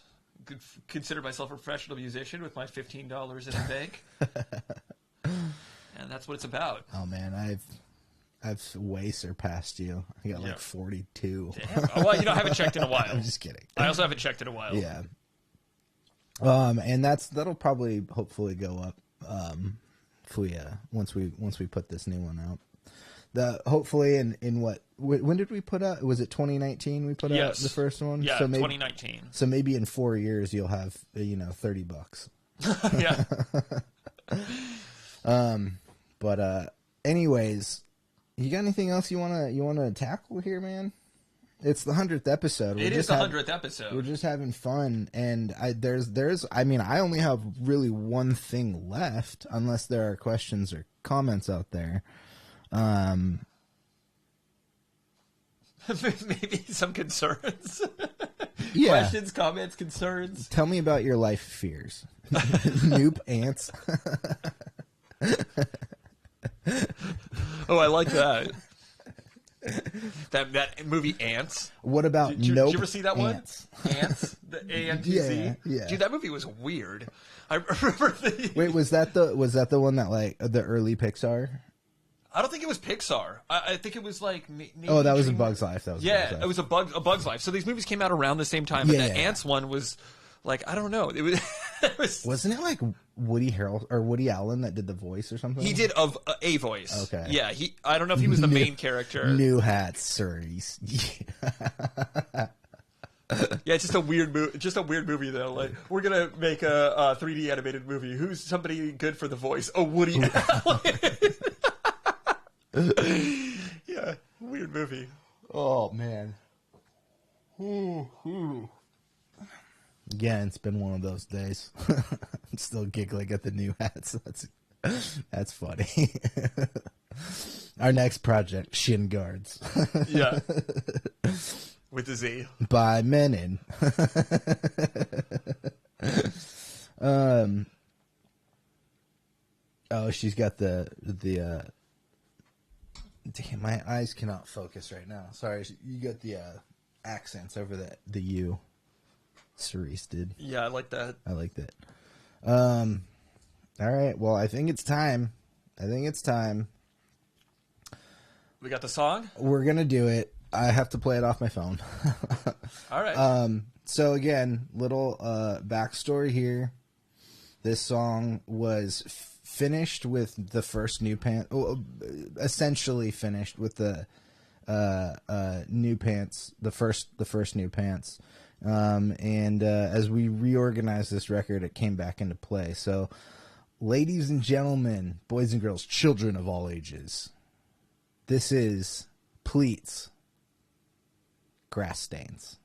B: Consider myself a professional musician with my $15 in a bank, and that's what it's about.
A: Oh man, I've way surpassed you. I got like 42.
B: Damn. Well, you know, I haven't checked in a while.
A: I'm just kidding.
B: I also haven't checked in a while.
A: Yeah. And that'll probably hopefully go up if we once we put this new one out. Hopefully in when did we put out? Was it 2019 we put out the first one?
B: Yeah,
A: so maybe,
B: 2019.
A: So maybe in 4 years you'll have $30.
B: Yeah.
A: But anyways, you got anything else you wanna tackle here, man? It's the 100th episode.
B: It is the 100th episode.
A: We're just having fun, and I only have really one thing left, unless there are questions or comments out there.
B: Maybe some concerns.
A: Yeah.
B: Questions, comments, concerns.
A: Tell me about your life fears. Nope, ants.
B: Oh, I like that. That movie Ants.
A: What about
B: Did you ever see that
A: Ants?
B: one? Ants, the ANTZ.
A: Yeah.
B: Dude, that movie was weird. I remember
A: Wait, was that the one that like the early Pixar?
B: I don't think it was Pixar. I think it was like maybe
A: Oh, that was A Bug's Life.
B: It was a Bug's Life. So these movies came out around the same time, but the Ants one was like, I don't know. It was
A: Wasn't it like Woody Allen that did the voice or something?
B: He did a voice.
A: Okay.
B: Yeah, I don't know if he was the main character.
A: New hats, sirs.
B: Yeah, it's just a weird movie though. Like, we're gonna make a 3D animated movie. Who's somebody good for the voice? Oh, Woody Allen. Yeah, weird movie.
A: Oh man. Again, it's been one of those days. I'm still giggling at the new hats. That's funny. Our next project, Shin Guards.
B: Yeah. With the Z.
A: By Menon. Oh, she's got the damn, my eyes cannot focus right now. Sorry, you got the accents over the U. Cerise did.
B: Yeah, I like that.
A: I like that. All right. Well, I think it's time.
B: We got the song?
A: We're going to do it. I have to play it off my phone.
B: All right.
A: So again, little backstory here. This song was finished with the first new Pantz, essentially finished with the new Pantz, the first new Pantz. And as we reorganized this record, it came back into play. So, ladies and gentlemen, boys and girls, children of all ages, this is Pleats, Grass Stains.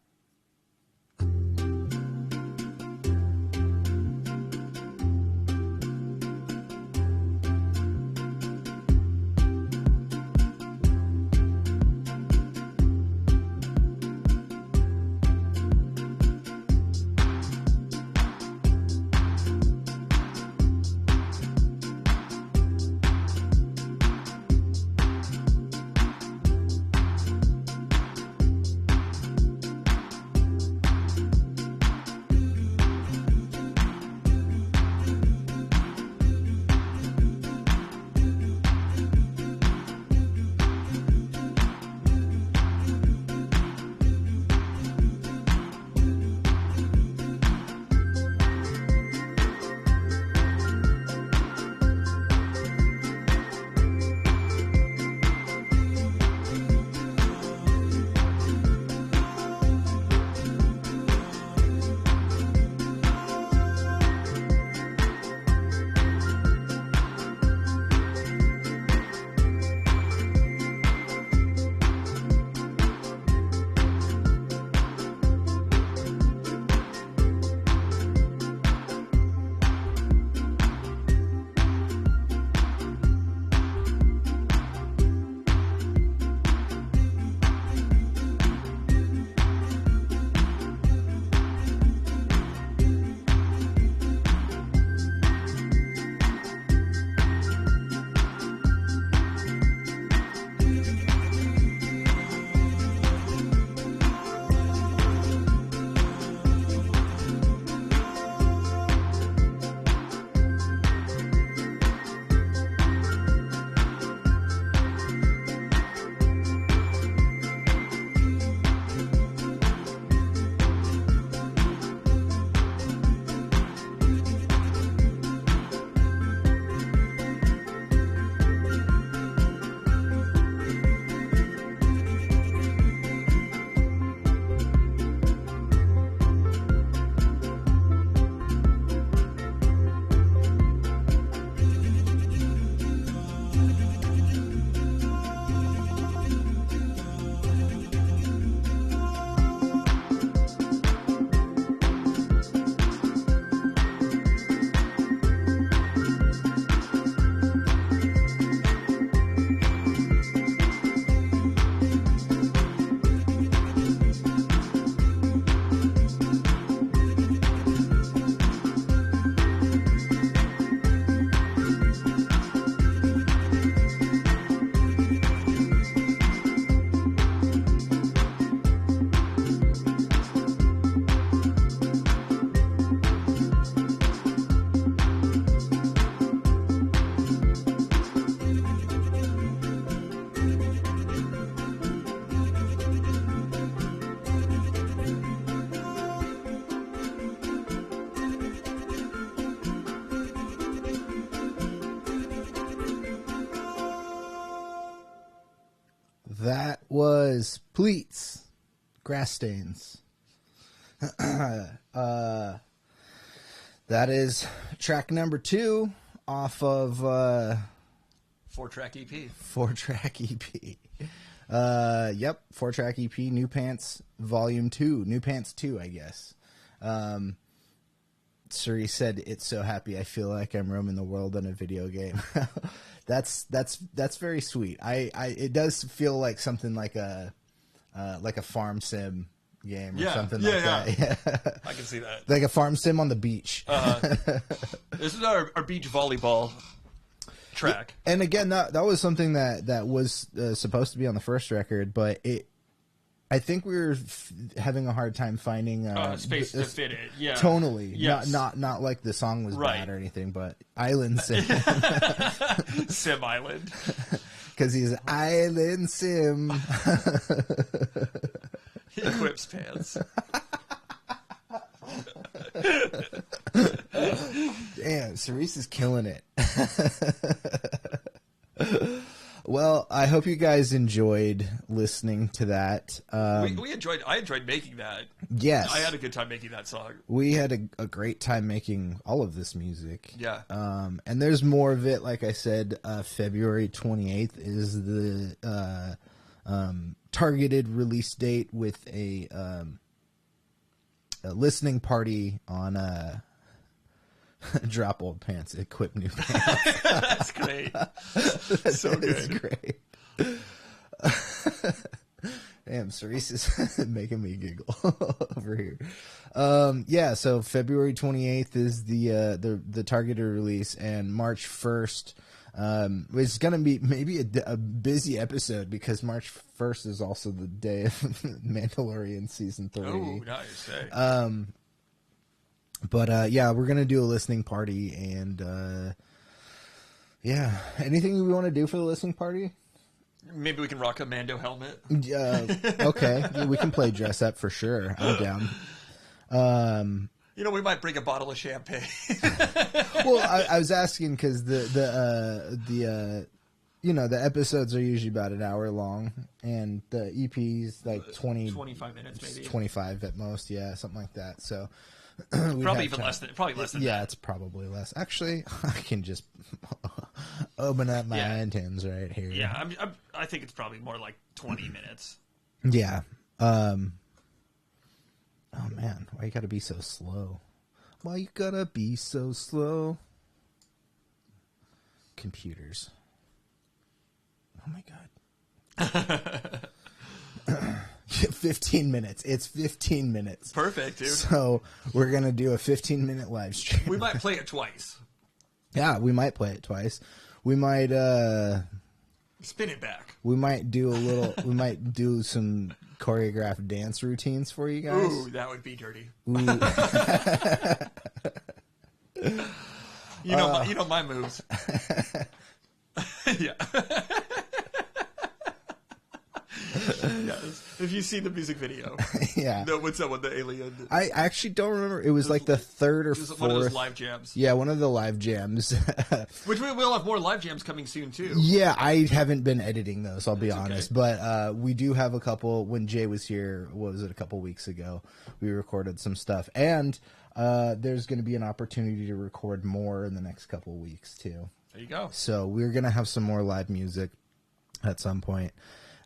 A: That was Pleats, Grass Stains. That is track number 2 off of
B: 4-track EP.
A: 4-track EP. Yep, 4-track EP, New Pantz Volume 2. New Pantz 2, I guess. Suri said, "It's so happy I feel like I'm roaming the world in a video game." That's very sweet. It does feel like something like a farm sim game or something like that. Yeah.
B: I can see that.
A: Like a farm sim on the beach.
B: This is our beach volleyball track.
A: And again, that was something that was supposed to be on the first record, but I think we were having a hard time finding
B: space to fit it. Yeah,
A: tonally.
B: Yes.
A: Not like the song was bad or anything, but Island Sim.
B: Sim Island.
A: because he's Island Sim.
B: He equips pants.
A: Damn, Cerise is killing it. Well, I hope you guys enjoyed listening to that.
B: I enjoyed making that.
A: Yes.
B: I had a good time making that song.
A: We had a great time making all of this music.
B: Yeah.
A: And there's more of it. Like I said, February 28th is the targeted release date with a listening party on Drop Old Pants, Equip New Pants.
B: That's great. So good.
A: It's great. Damn, Cerise is making me giggle over here. Yeah, so February 28th is the targeted release, and March 1st it's going to be maybe a busy episode because March 1st is also the day of Mandalorian Season 3.
B: Oh, nice. Hey.
A: But yeah, we're gonna do a listening party, and yeah, anything we want to do for the listening party?
B: Maybe we can rock a Mando helmet.
A: Okay, yeah, we can play dress up for sure. I'm down.
B: We might bring a bottle of champagne.
A: Well, I was asking because the episodes are usually about an hour long, and the EP's like 25 minutes, maybe 25 at most. Yeah, something like that. So.
B: Probably less than that.
A: Yeah, it's probably less. Actually, I can just open up my iTunes right here.
B: Yeah, I think it's probably more like 20 minutes.
A: Yeah. Oh man, why you gotta be so slow? Why you gotta be so slow? Computers. Oh my god. 15 minutes. It's 15 minutes.
B: Perfect, dude.
A: So we're going to do a 15-minute live stream.
B: We might play it twice.
A: Yeah, we might play it twice. We might
B: spin it back.
A: We might do some choreographed dance routines for you guys.
B: Ooh, that would be dirty. You know my moves. Yeah. Yes. If you see the music video,
A: yeah.
B: No, what's that one? The alien.
A: I actually don't remember. It was like the third or fourth.
B: One of those live jams.
A: Yeah, one of the live jams.
B: Which we'll have more live jams coming soon too.
A: Yeah, I haven't been editing those. I'll be honest, but we do have a couple. When Jay was here, what was it? A couple weeks ago, we recorded some stuff, and there's going to be an opportunity to record more in the next couple weeks too.
B: There you go.
A: So we're going to have some more live music at some point.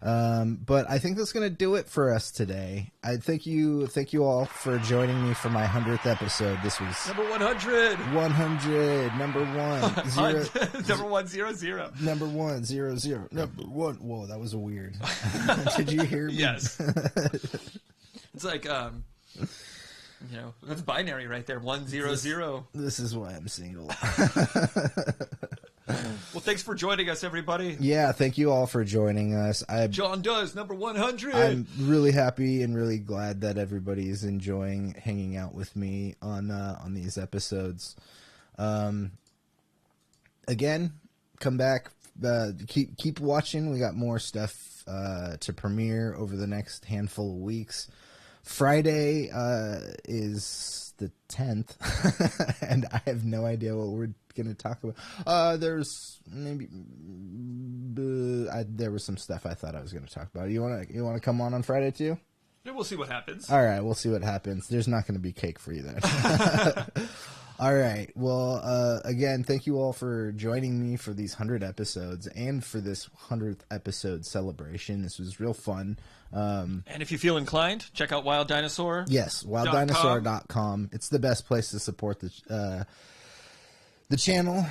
A: But I think that's going to do it for us today. I thank you all for joining me for my 100th episode. This was
B: number 100.
A: 100, number 1, 0,
B: number 100.
A: Number 100. Number 1. Whoa, that was weird. Did you hear me?
B: Yes. It's like that's binary right there. 100.
A: This is why I'm single.
B: Well, thanks for joining us, everybody.
A: Yeah, thank you all for joining us.
B: Jon Does, number 100.
A: I'm really happy and really glad that everybody is enjoying hanging out with me on these episodes. Again, come back. Keep watching. We got more stuff to premiere over the next handful of weeks. Friday is the 10th, and I have no idea what we're going to talk about. There's maybe there was some stuff I thought I was going to talk about. You want to come on Friday too?
B: Yeah, we'll see what happens.
A: All right, we'll see what happens. There's not going to be cake for you then. All right. Well, again, thank you all for joining me for these 100 episodes and for this 100th episode celebration. This was real fun.
B: And if you feel inclined, check out Wild Dinosaur.
A: Yes, wilddinosaur.com. It's the best place to support the channel.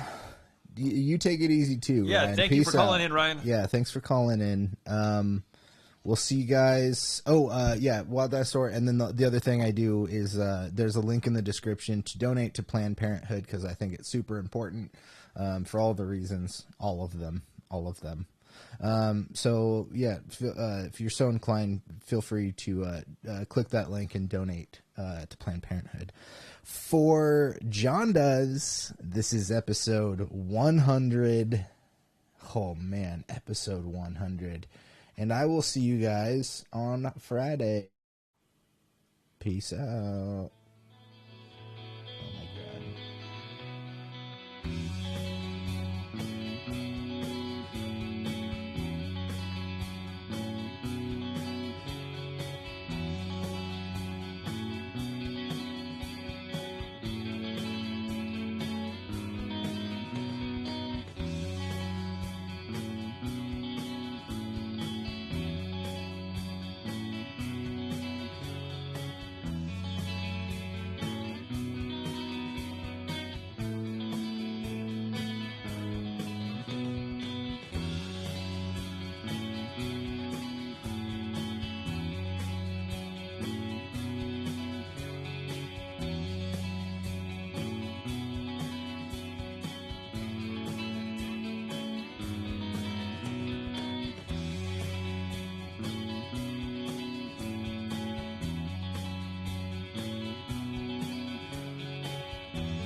A: You take it easy too.
B: Yeah,
A: Ryan.
B: thank
A: Peace
B: you for calling
A: out.
B: in, Ryan.
A: Yeah, thanks for calling in. We'll see you guys. Yeah, Wild Dinosaur. And then the other thing I do is there's a link in the description to donate to Planned Parenthood because I think it's super important for all the reasons, all of them. So yeah, if you're so inclined, feel free to click that link and donate to Planned Parenthood. For Jon Does, this is episode 100. Oh man, episode 100. And I will see you guys on Friday. Peace out.